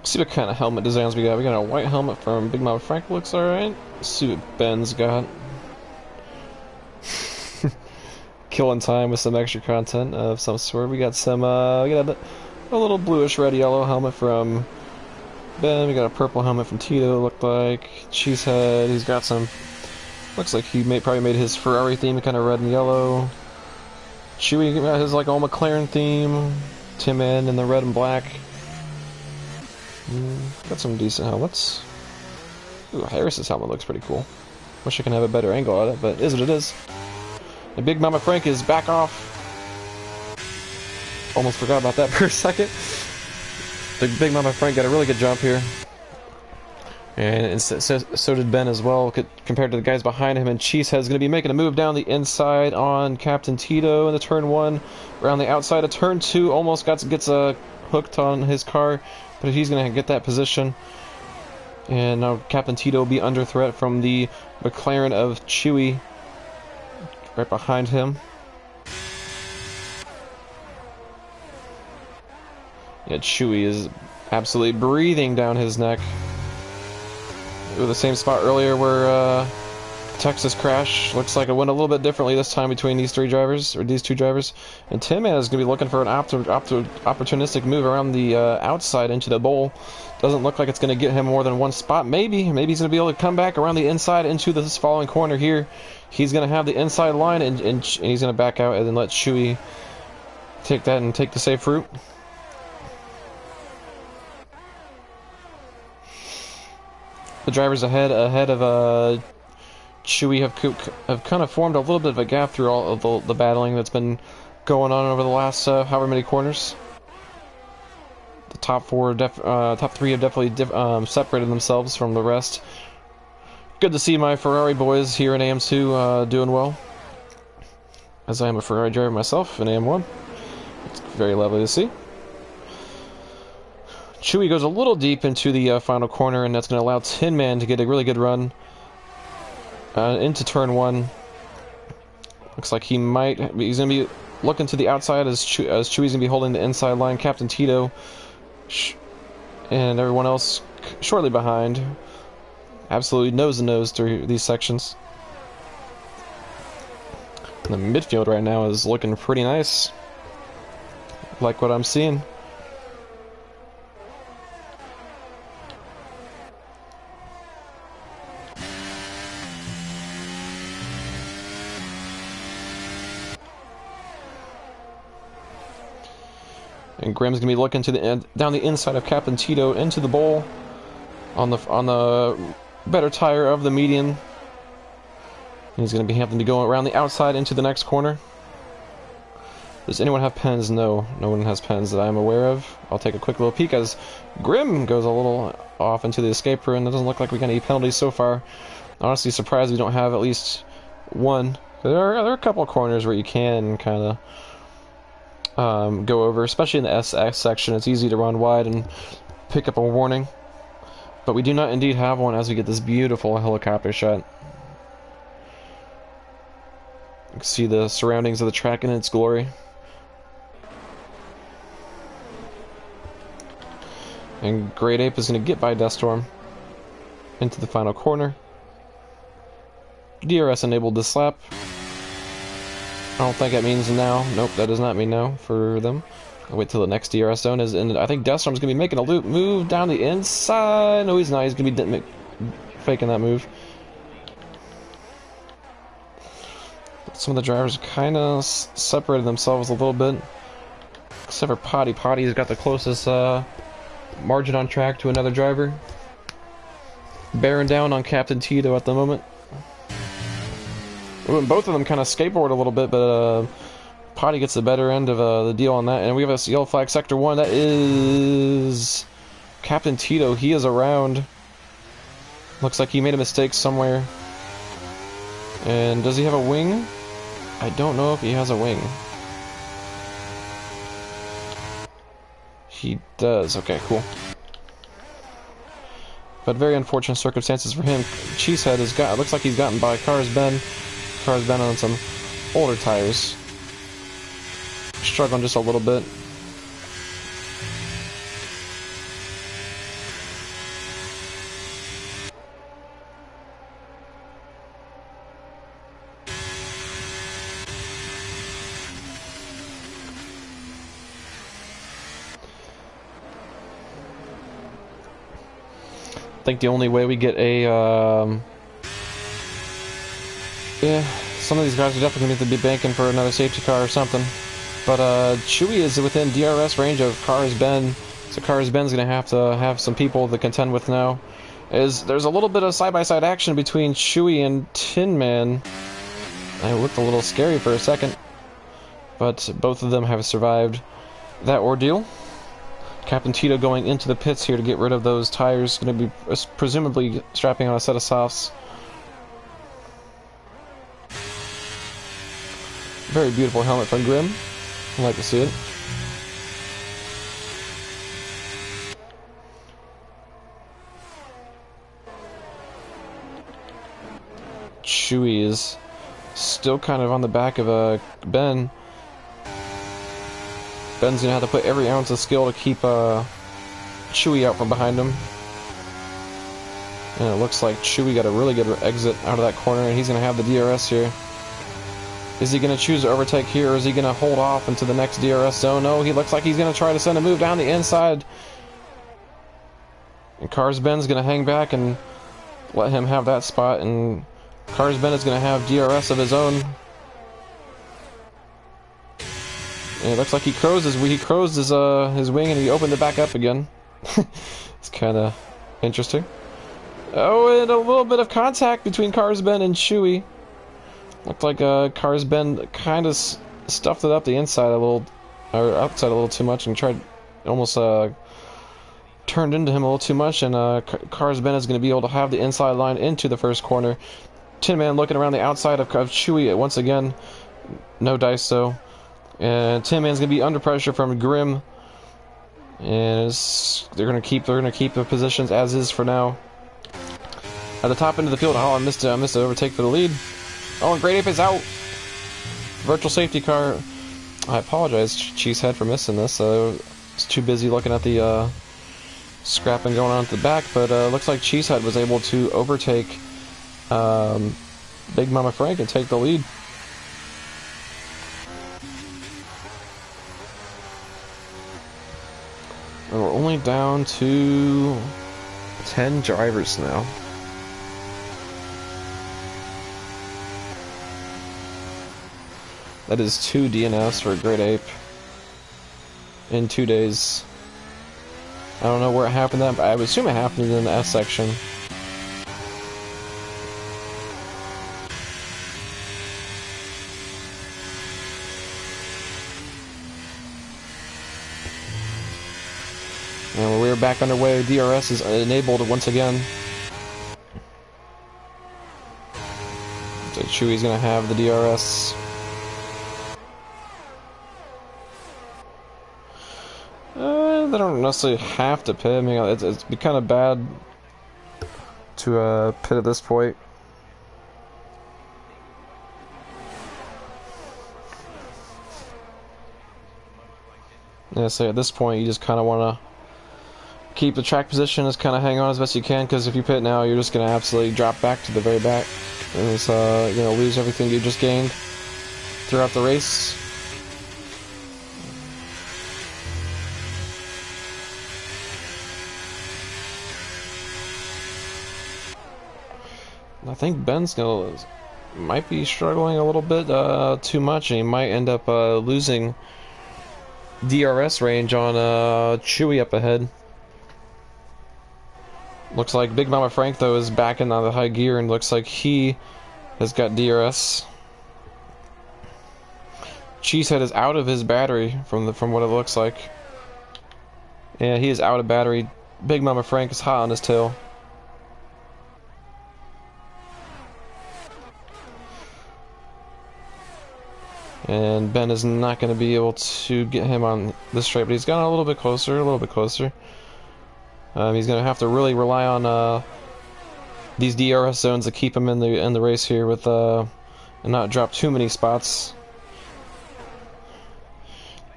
See what kind of helmet designs we got. We got a white helmet from Big Mama Frank, looks alright. Let's see what Ben's got. Killing time with some extra content of some sort. We got some, we got a little bluish red yellow helmet from Ben. We got a purple helmet from Tito, looked like. Cheesehead, he's got some, looks like he probably made his Ferrari theme kind of red and yellow. Chewy got his like all McLaren theme. Tim N in the red and black. Got some decent helmets. Ooh, Harris's helmet looks pretty cool. Wish I can have a better angle at it, but it is what it is. And Big Mama Frank is back off. Almost forgot about that for a second. The Big Mama Frank got a really good jump here. And so did Ben as well, compared to the guys behind him. And Cheesehead's going to be making a move down the inside on Captain Tito in the turn 1. Around the outside of turn 2, almost gets hooked on his car. But he's going to get that position. And now Captain Tito will be under threat from the McLaren of Chewy right behind him. Yeah, Chewy is absolutely breathing down his neck. It was the same spot earlier where Texas crash. Looks like it went a little bit differently this time between these two drivers. And Tim is going to be looking for an opportunistic move around the outside into the bowl. Doesn't look like it's going to get him more than one spot. Maybe he's going to be able to come back around the inside into this following corner here. He's going to have the inside line, and he's going to back out and then let Chewy take that and take the safe route. The drivers ahead of Chewy have kind of formed a little bit of a gap through all of the battling that's been going on over the last however many corners. The top three have definitely separated themselves from the rest. Good to see my Ferrari boys here in AM2 doing well, as I am a Ferrari driver myself in AM1. It's very lovely to see. Chewy goes a little deep into the final corner, and that's going to allow Tin Man to get a really good run into turn 1. Looks like he's going to be looking to the outside as Chewy's going to be holding the inside line. Captain Tito and everyone else shortly behind. Absolutely nose to nose through these sections. The midfield right now is looking pretty nice. Like what I'm seeing. And Graham's gonna be looking to the down the inside of Captain Tito into the bowl on the better tire of the median. He's gonna be having to go around the outside into the next corner. Does anyone have pens? No, no one has pens that I'm aware of. I'll take a quick little peek as Grim goes a little off into the escape room. It doesn't look like we got any penalties so far. Honestly, surprised we don't have at least one. There are a couple of corners where you can kind of go over, especially in the SS section. It's easy to run wide and pick up a warning, but we do not indeed have one as we get this beautiful helicopter shot. You can see the surroundings of the track in its glory. And Great Ape is going to get by Deathstorm. into the final corner. DRS enabled this lap. I don't think that means now. Nope, that does not mean now for them. I'll wait till the next DRS zone is, and I think Deathstorm's gonna be making a loop move down the inside. No, he's not. He's gonna be faking that move. Some of the drivers kind of separated themselves a little bit, except for Potty. Potty's got the closest margin on track to another driver. Bearing down on Captain Tito at the moment. Both of them kind of skateboard a little bit, but Potty gets the better end of the deal on that. And we have a yellow flag sector 1. That is Captain Tito. He is around. Looks like he made a mistake somewhere. And does he have a wing? I don't know if he has a wing. He does. Okay, cool. But very unfortunate circumstances for him. Cheesehead has got. Looks like he's gotten by Car's Ben. Car's been on some older tires. Struggling just a little bit. I think the only way we get a yeah, some of these guys are definitely going to be banking for another safety car or something. But Chewy is within DRS range of Car's Ben, so Car's Ben's going to have some people to contend with now. There's a little bit of side-by-side action between Chewy and Tin Man. It looked a little scary for a second, but both of them have survived that ordeal. Captain Tito going into the pits here to get rid of those tires. Going to be presumably strapping on a set of softs. Very beautiful helmet from Grim. I like to see it. Chewy is still kind of on the back of Ben. Ben's gonna have to put every ounce of skill to keep Chewy out from behind him. And it looks like Chewy got a really good exit out of that corner, and he's gonna have the DRS here. Is he going to choose to overtake here, or is he going to hold off into the next DRS zone? No, he looks like he's going to try to send a move down the inside. And Car's Ben's going to hang back and let him have that spot, and Car's Ben is going to have DRS of his own. And it looks like he crowed his wing, and he opened it back up again. It's kind of interesting. Oh, and a little bit of contact between Car's Ben and Chewy. Looked like Car's Ben kind of stuffed it up the inside a little, or outside a little too much, and tried almost turned into him a little too much. And Car's Ben is going to be able to have the inside line into the first corner. Tin Man looking around the outside of Chewy once again. No dice though, and Tin Man's going to be under pressure from Grim, and they're going to keep the positions as is for now. At the top end of the field, oh, I missed the overtake for the lead. Oh, and Great Ape is out. Virtual safety car. I apologize, Cheesehead, for missing this. I was too busy looking at the scrapping going on at the back, but looks like Cheesehead was able to overtake Big Mama Frank and take the lead. And we're only down to 10 drivers now. That is 2 DNFs for Great Ape in 2 days. I don't know where it happened at, but I would assume it happened in the S section. And we're back underway. DRS is enabled once again. So Chewy's gonna have the DRS. They don't necessarily have to pit. I mean, it's be kind of bad to pit at this point. Yeah, so at this point, you just kind of want to keep the track position, is kind of hang on as best you can, because if you pit now, you're just going to absolutely drop back to the very back, and it's, you know, lose everything you just gained throughout the race. I think Ben's might be struggling a little bit too much, and he might end up losing DRS range on Chewy up ahead. Looks like Big Mama Frank, though, is back in the high gear, and looks like he has got DRS. Cheesehead is out of his battery from what it looks like. Yeah, he is out of battery. Big Mama Frank is hot on his tail. And Ben is not going to be able to get him on this straight, but he's gotten a little bit closer, a little bit closer. He's going to have to really rely on these DRS zones to keep him in the race here, with and not drop too many spots.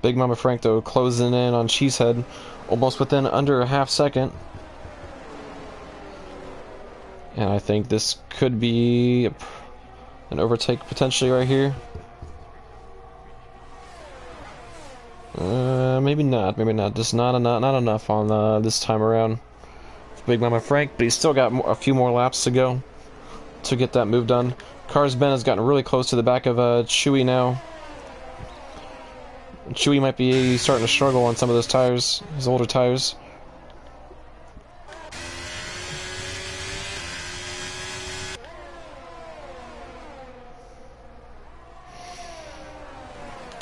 Big Mama Frank, though, closing in on Cheesehead, almost within under a half second. And I think this could be an overtake potentially right here. Maybe not. Maybe not. Just not enough on this time around for Big Mama Frank. But he's still got a few more laps to go to get that move done. Cars Ben has gotten really close to the back of Chewy now. Chewy might be starting to struggle on some of those tires, his older tires.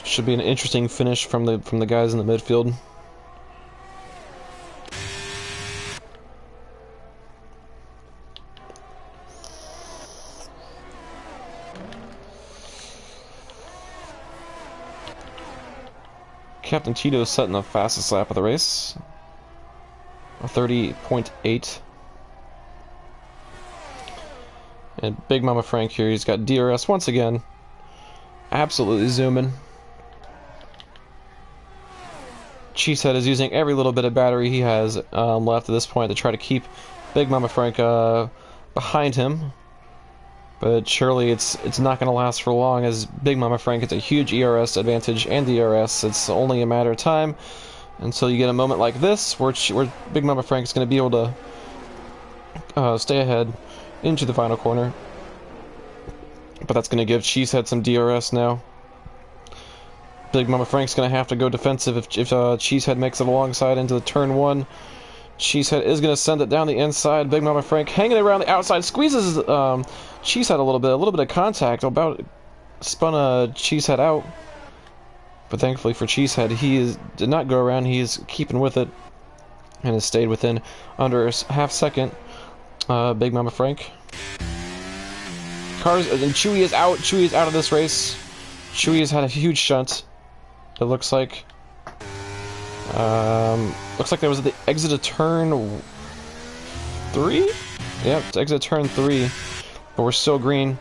Should be an interesting finish from the guys in the midfield. Captain Tito setting the fastest lap of the race, a 30.8. And Big Mama Frank here, he's got DRS once again, absolutely zooming. Cheesehead is using every little bit of battery he has left at this point to try to keep Big Mama Frank behind him. But surely it's not going to last for long, as Big Mama Frank has a huge ERS advantage and DRS. It's only a matter of time until you get a moment like this where Big Mama Frank is going to be able to stay ahead into the final corner. But that's going to give Cheesehead some DRS now. Big Mama Frank's going to have to go defensive if Cheesehead makes it alongside into the turn one. Cheesehead is going to send it down the inside. Big Mama Frank hanging around the outside, squeezes Cheesehead a little bit of contact, about spun Cheesehead out. But thankfully for Cheesehead, he did not go around. He is keeping with it and has stayed within under a half second. Big Mama Frank. Cars and Chewy is out. Chewy is out of this race. Chewy has had a huge shunt. It looks like. Looks like that was at the exit of turn 3? Yep, it's exit turn 3. But we're still green.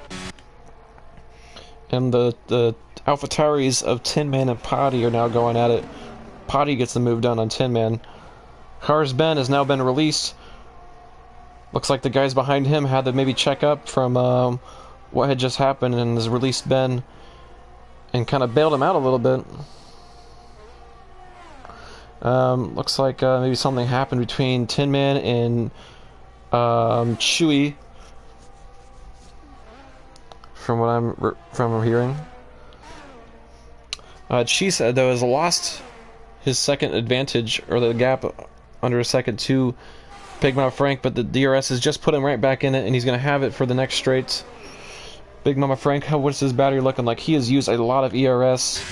And the AlphaTauris of Tin Man and Potty are now going at it. Potty gets the move done on Tin Man. Cars Ben has now been released. Looks like the guys behind him had to maybe check up from what had just happened, and has released Ben and kind of bailed him out a little bit. Looks like maybe something happened between Tin Man and Chewy, from what I'm hearing. Cheesehead, though, has lost his second advantage, or the gap under a second, to Big Mama Frank, but the DRS has just put him right back in it, and he's going to have it for the next straight. Big Mama Frank, what's his battery looking like? He has used a lot of ERS.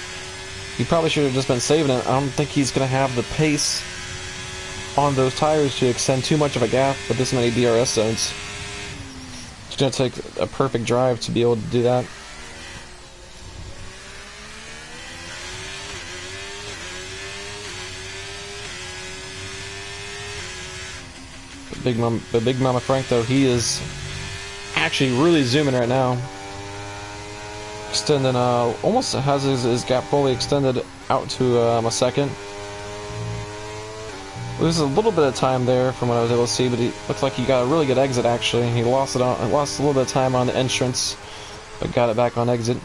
He probably should have just been saving it. I don't think he's going to have the pace on those tires to extend too much of a gap with this many DRS zones. It's going to take a perfect drive to be able to do that. Big Mama Frank, though, he is actually really zooming right now. Extending, almost has his gap fully extended out to a second. Loses a little bit of time there from what I was able to see, but he looks like he got a really good exit actually. He lost a little bit of time on the entrance, but got it back on exit.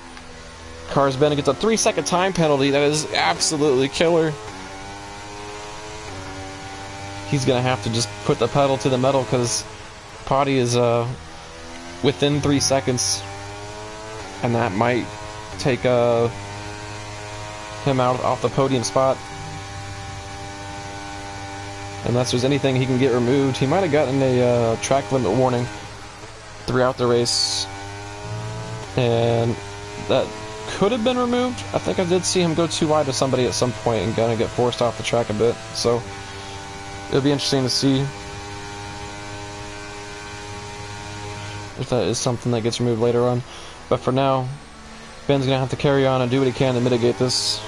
Carsben gets a 3-second time penalty. That is absolutely killer. He's gonna have to just put the pedal to the metal because Potty is within 3 seconds, and that might take him out off the podium spot. Unless there's anything he can get removed. He might have gotten a track limit warning throughout the race, and that could have been removed. I think I did see him go too wide to somebody at some point and gonna get forced off the track a bit. So it'll be interesting to see if that is something that gets removed later on. But for now, Ben's gonna have to carry on and do what he can to mitigate this.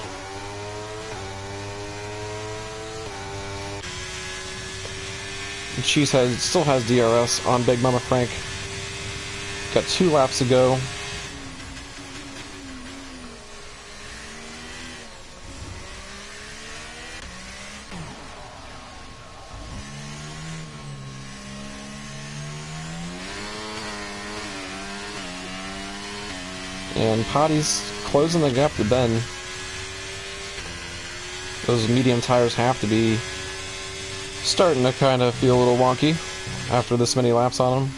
Cheesehead still has DRS on Big Mama Frank. Got 2 laps to go. And Potty's closing the gap to Ben. Those medium tires have to be starting to kind of feel a little wonky after this many laps on them.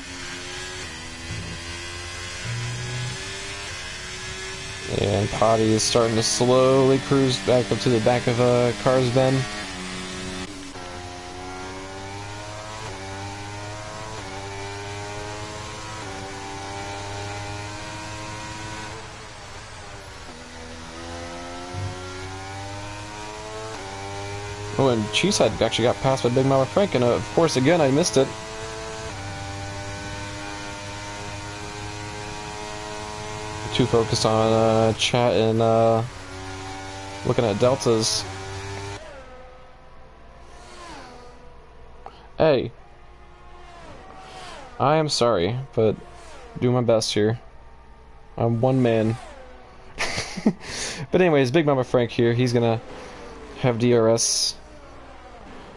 And Potty is starting to slowly cruise back up to the back of Carsben. Oh, and Cheesehead actually got passed by Big Mama Frank, and of course, again, I missed it. Too focused on chat and looking at deltas. Hey, I am sorry, but do my best here. I'm one man. But anyways, Big Mama Frank here. He's gonna have DRS.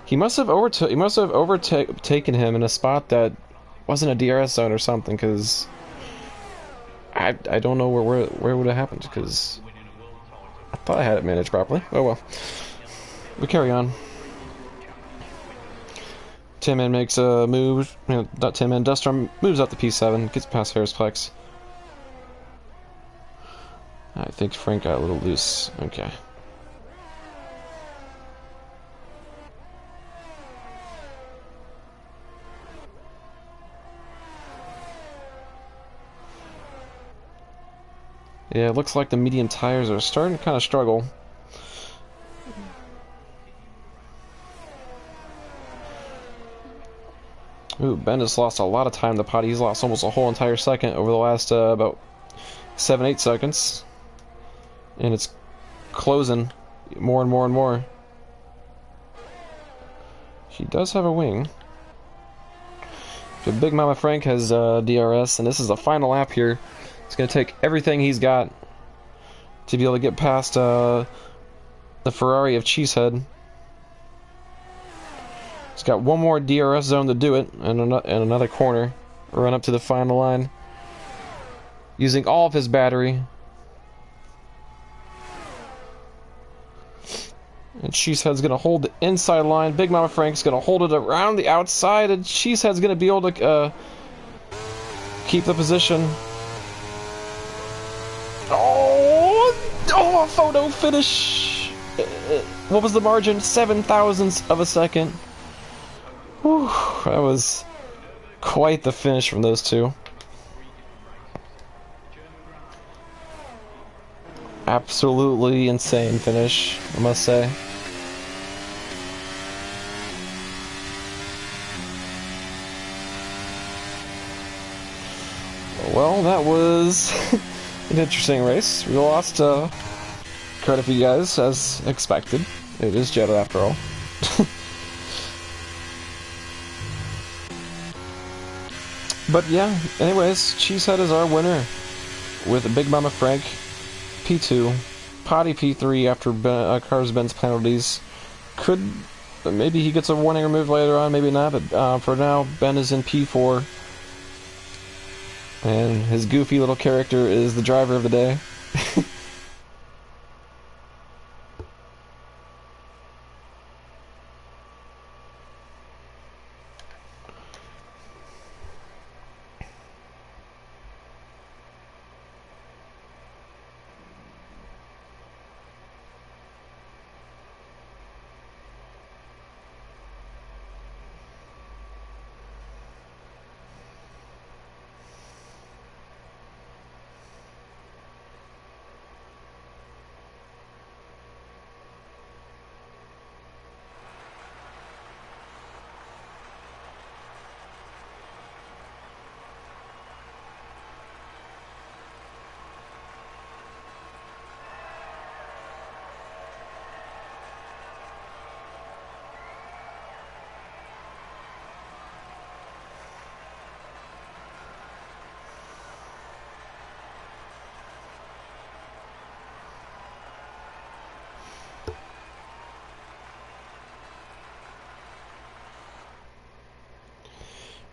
He must have overtaken him in a spot that wasn't a DRS zone or something, because I don't know where would have happened, because I thought I had it managed properly. Oh well. We carry on. Tin Man makes a move. Not Tin Man. Duststorm moves up to P7, gets past Harrisplex. I think Frank got a little loose. Okay. Yeah, it looks like the medium tires are starting to kind of struggle. Ooh, Ben has lost a lot of time to Potty. He's lost almost a whole entire second over the last about 7-8 seconds. And it's closing more and more and more. He does have a wing. But Big Mama Frank has DRS, and this is the final lap here. It's going to take everything he's got to be able to get past the Ferrari of Cheesehead. He's got one more DRS zone to do it, and another corner. Run up to the final line. Using all of his battery. And Cheesehead's going to hold the inside line. Big Mama Frank's going to hold it around the outside, and Cheesehead's going to be able to keep the position. Oh, a photo finish! What was the margin? 7 thousandths of a second. Whew, that was quite the finish from those two. Absolutely insane finish, I must say. Well, that was an interesting race. We lost credit for you guys, as expected. It is Jeddah after all. But yeah, anyways, Cheesehead is our winner with Big Mama Frank P2, Potty P3 after Carsben's penalties. Could But maybe he gets a warning removed later on, maybe not. But for now, Ben is in P4. And his goofy little character is the driver of the day.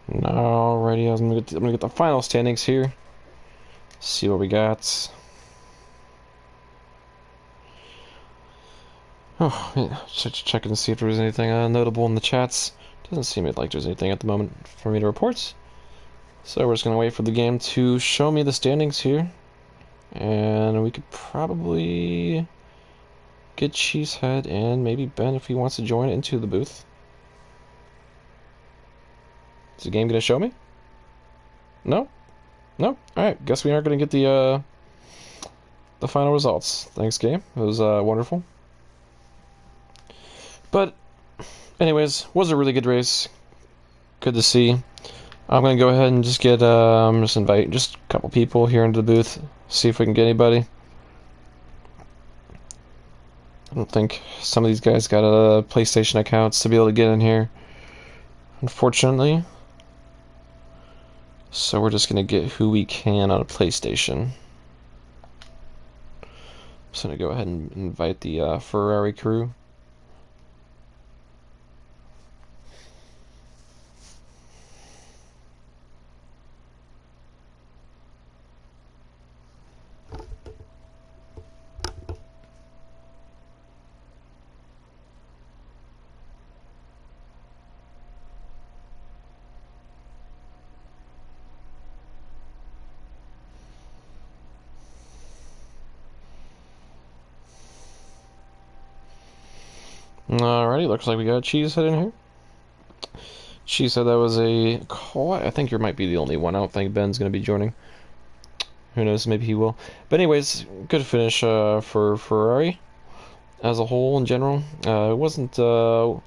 Alrighty, I'm gonna get the final standings here. See what we got. Oh, yeah, checking to see if there's anything notable in the chats. Doesn't seem like there's anything at the moment for me to report. So we're just gonna wait for the game to show me the standings here, and we could probably get Cheesehead and maybe Ben if he wants to join into the booth. Is the game gonna show me? No? No? Alright, guess we aren't gonna get the final results. Thanks, game. It was wonderful. But anyways, was a really good race. Good to see. I'm gonna go ahead and just get just invite just a couple people here into the booth. See if we can get anybody. I don't think some of these guys got PlayStation accounts to be able to get in here, unfortunately. So we're just gonna get who we can on a PlayStation. I'm just gonna go ahead and invite the Ferrari crew. Alrighty, looks like we got Cheesehead in here. Cheesehead, that was a call. I think you might be the only one. I don't think Ben's going to be joining. Who knows, maybe he will. But anyways, good finish for Ferrari as a whole in general. It wasn't, for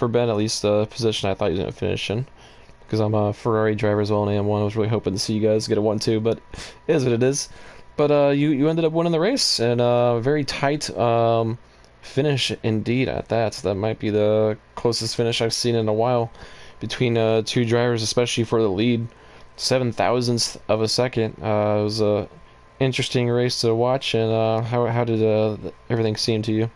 Ben at least, the position I thought he was going to finish in. Because I'm a Ferrari driver as well in AM1. I was really hoping to see you guys get a 1-2, but it is what it is. But you ended up winning the race, and very tight finish indeed at that. So that might be the closest finish I've seen in a while between two drivers, especially for the lead. 7,000th of a second. It was a interesting race to watch. And how did everything seem to you?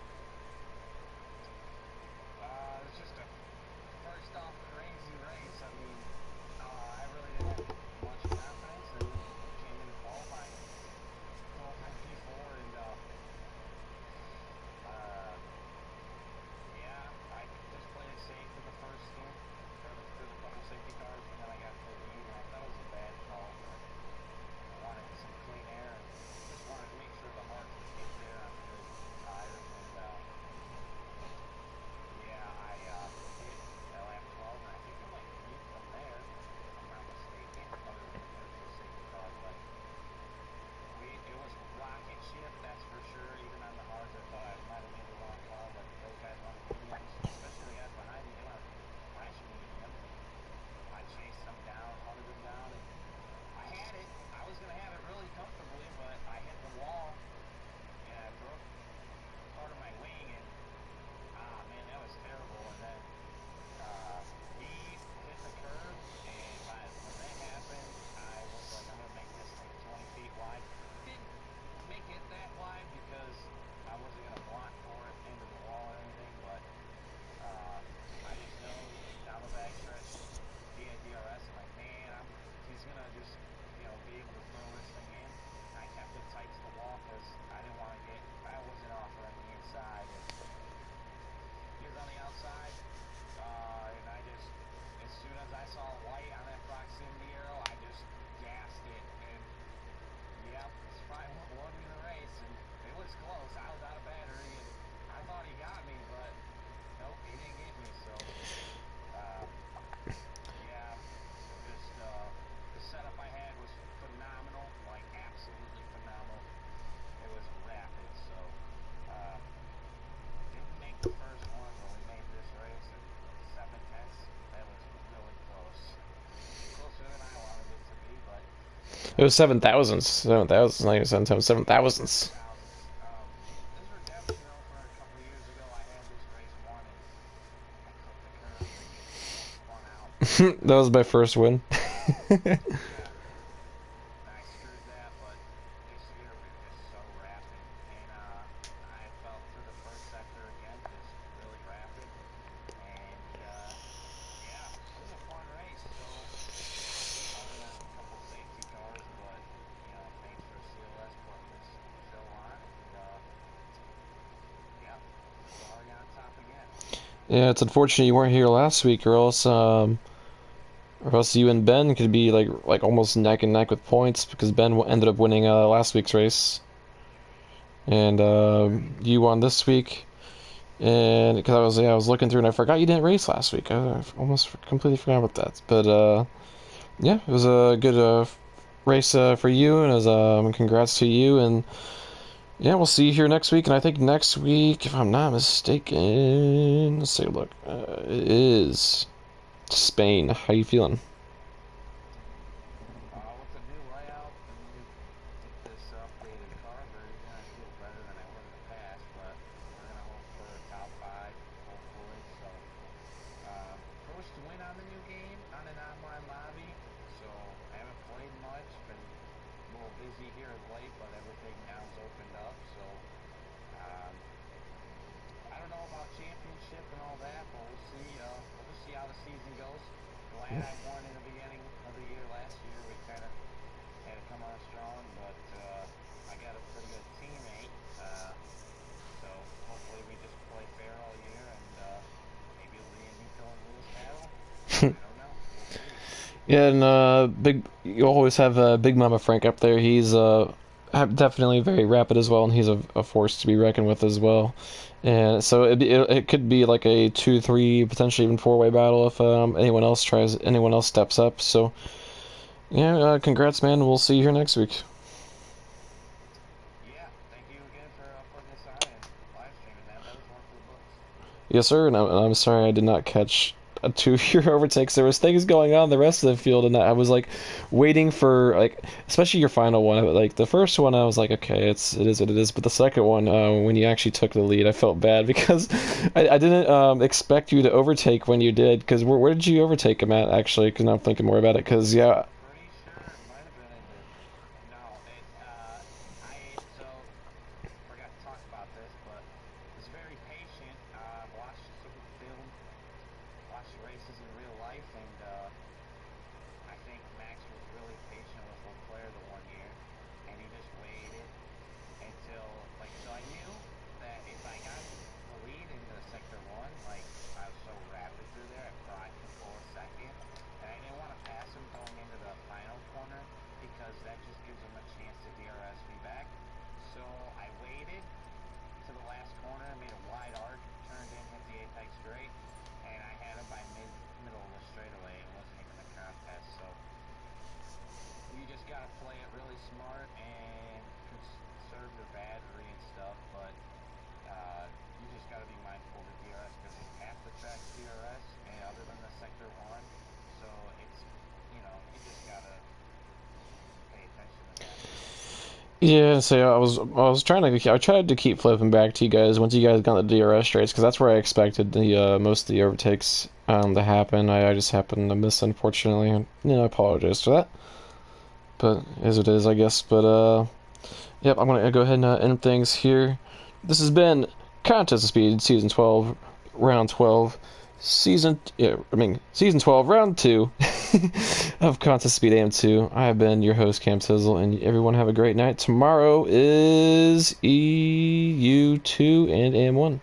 It was 7,000s. 7,000s, not even 7 times 7,000s. 7,000s. Those were definitely known for a couple of years ago. I had this race won, and I clipped the curb and spun out. That was my first win. Yeah, and I screwed that, but this year was just so rapid, and I felt through the first sector again, just really rapid, and yeah, it was a fun race. So other than a couple safety cars, but thanks for CLS putting this show on, and yeah, we're already on top again. Yeah, it's unfortunate you weren't here last week, or else you and Ben could be like almost neck and neck with points because Ben ended up winning last week's race, and you won this week. And because I was looking through and I forgot you didn't race last week. I almost completely forgot about that. But yeah, it was a good race for you, and as congrats to you. And yeah, we'll see you here next week. And I think next week, if I'm not mistaken, let's take a look. It is Spain. How you feeling? With the new layout, with this updated car version, I feel better than I would in the past, but we're going to hope for a top five, hopefully. So, first win on the new game on an online lobby, so I haven't played much, been a little busy here of late, but everything now's opened up, so I don't know about championship and all that, but we'll see. We'll just see how the season goes. Glad I won in the beginning of the year last year. We kind of had to come on strong, but I got a pretty good teammate. So hopefully we just play fair all year, and maybe it'll be a Nico and Lewis battle. I don't know. We'll see. Yeah, and you always have Big Mama Frank up there. He's definitely very rapid as well, and he's a force to be reckoned with as well. And so it could be like a 2, 3, potentially even 4-way battle if anyone else steps up. So yeah, congrats, man. We'll see you here next week. Yeah, thank you again for putting this on and live streaming that. That was one for the books. Yes, sir. And I'm sorry I did not catch two of your overtakes. There was things going on in the rest of the field, and I was like waiting for especially your final one. Like the first one, I was like, okay, it is what it is. But the second one, when you actually took the lead, I felt bad because I didn't expect you to overtake when you did. Because where did you overtake him at actually? Because now I'm thinking more about it. Because yeah. Pretty sure it might have been in the. No, so forgot to talk about this, but was very patient. Watched some film, watched races in real life, and I think Max was really patient with Leclerc the one year, and he just waited until so I knew that if I got the lead in the sector one, I was so rapid through there, I probably could pull a second, and I didn't want to pass him going into the final corner because that just gives him a chance to DRS me back. So I waited to the last corner, made a wide arc, turned in, hit the apex straight, and I had him by middle of the straightaway. It wasn't even a contest, so you just gotta play it really smart and conserve your battery and stuff, but you just gotta be mindful of the DRS because half the track's DRS, and other than the sector one, so it's you just gotta pay attention to that. Yeah, so I tried to keep flipping back to you guys once you guys got the DRS straights because that's where I expected the most of the overtakes to happen. I just happened to miss, unfortunately. I apologize for that, but as it is, I guess. But yep, I'm gonna go ahead and end things here. This has been Contest of Speed Season 12, Round 12. Season 12, Round 2 of Contest Speed AM2. I have been your host, Cam Tizzle, and everyone have a great night. Tomorrow is EU2 and AM1.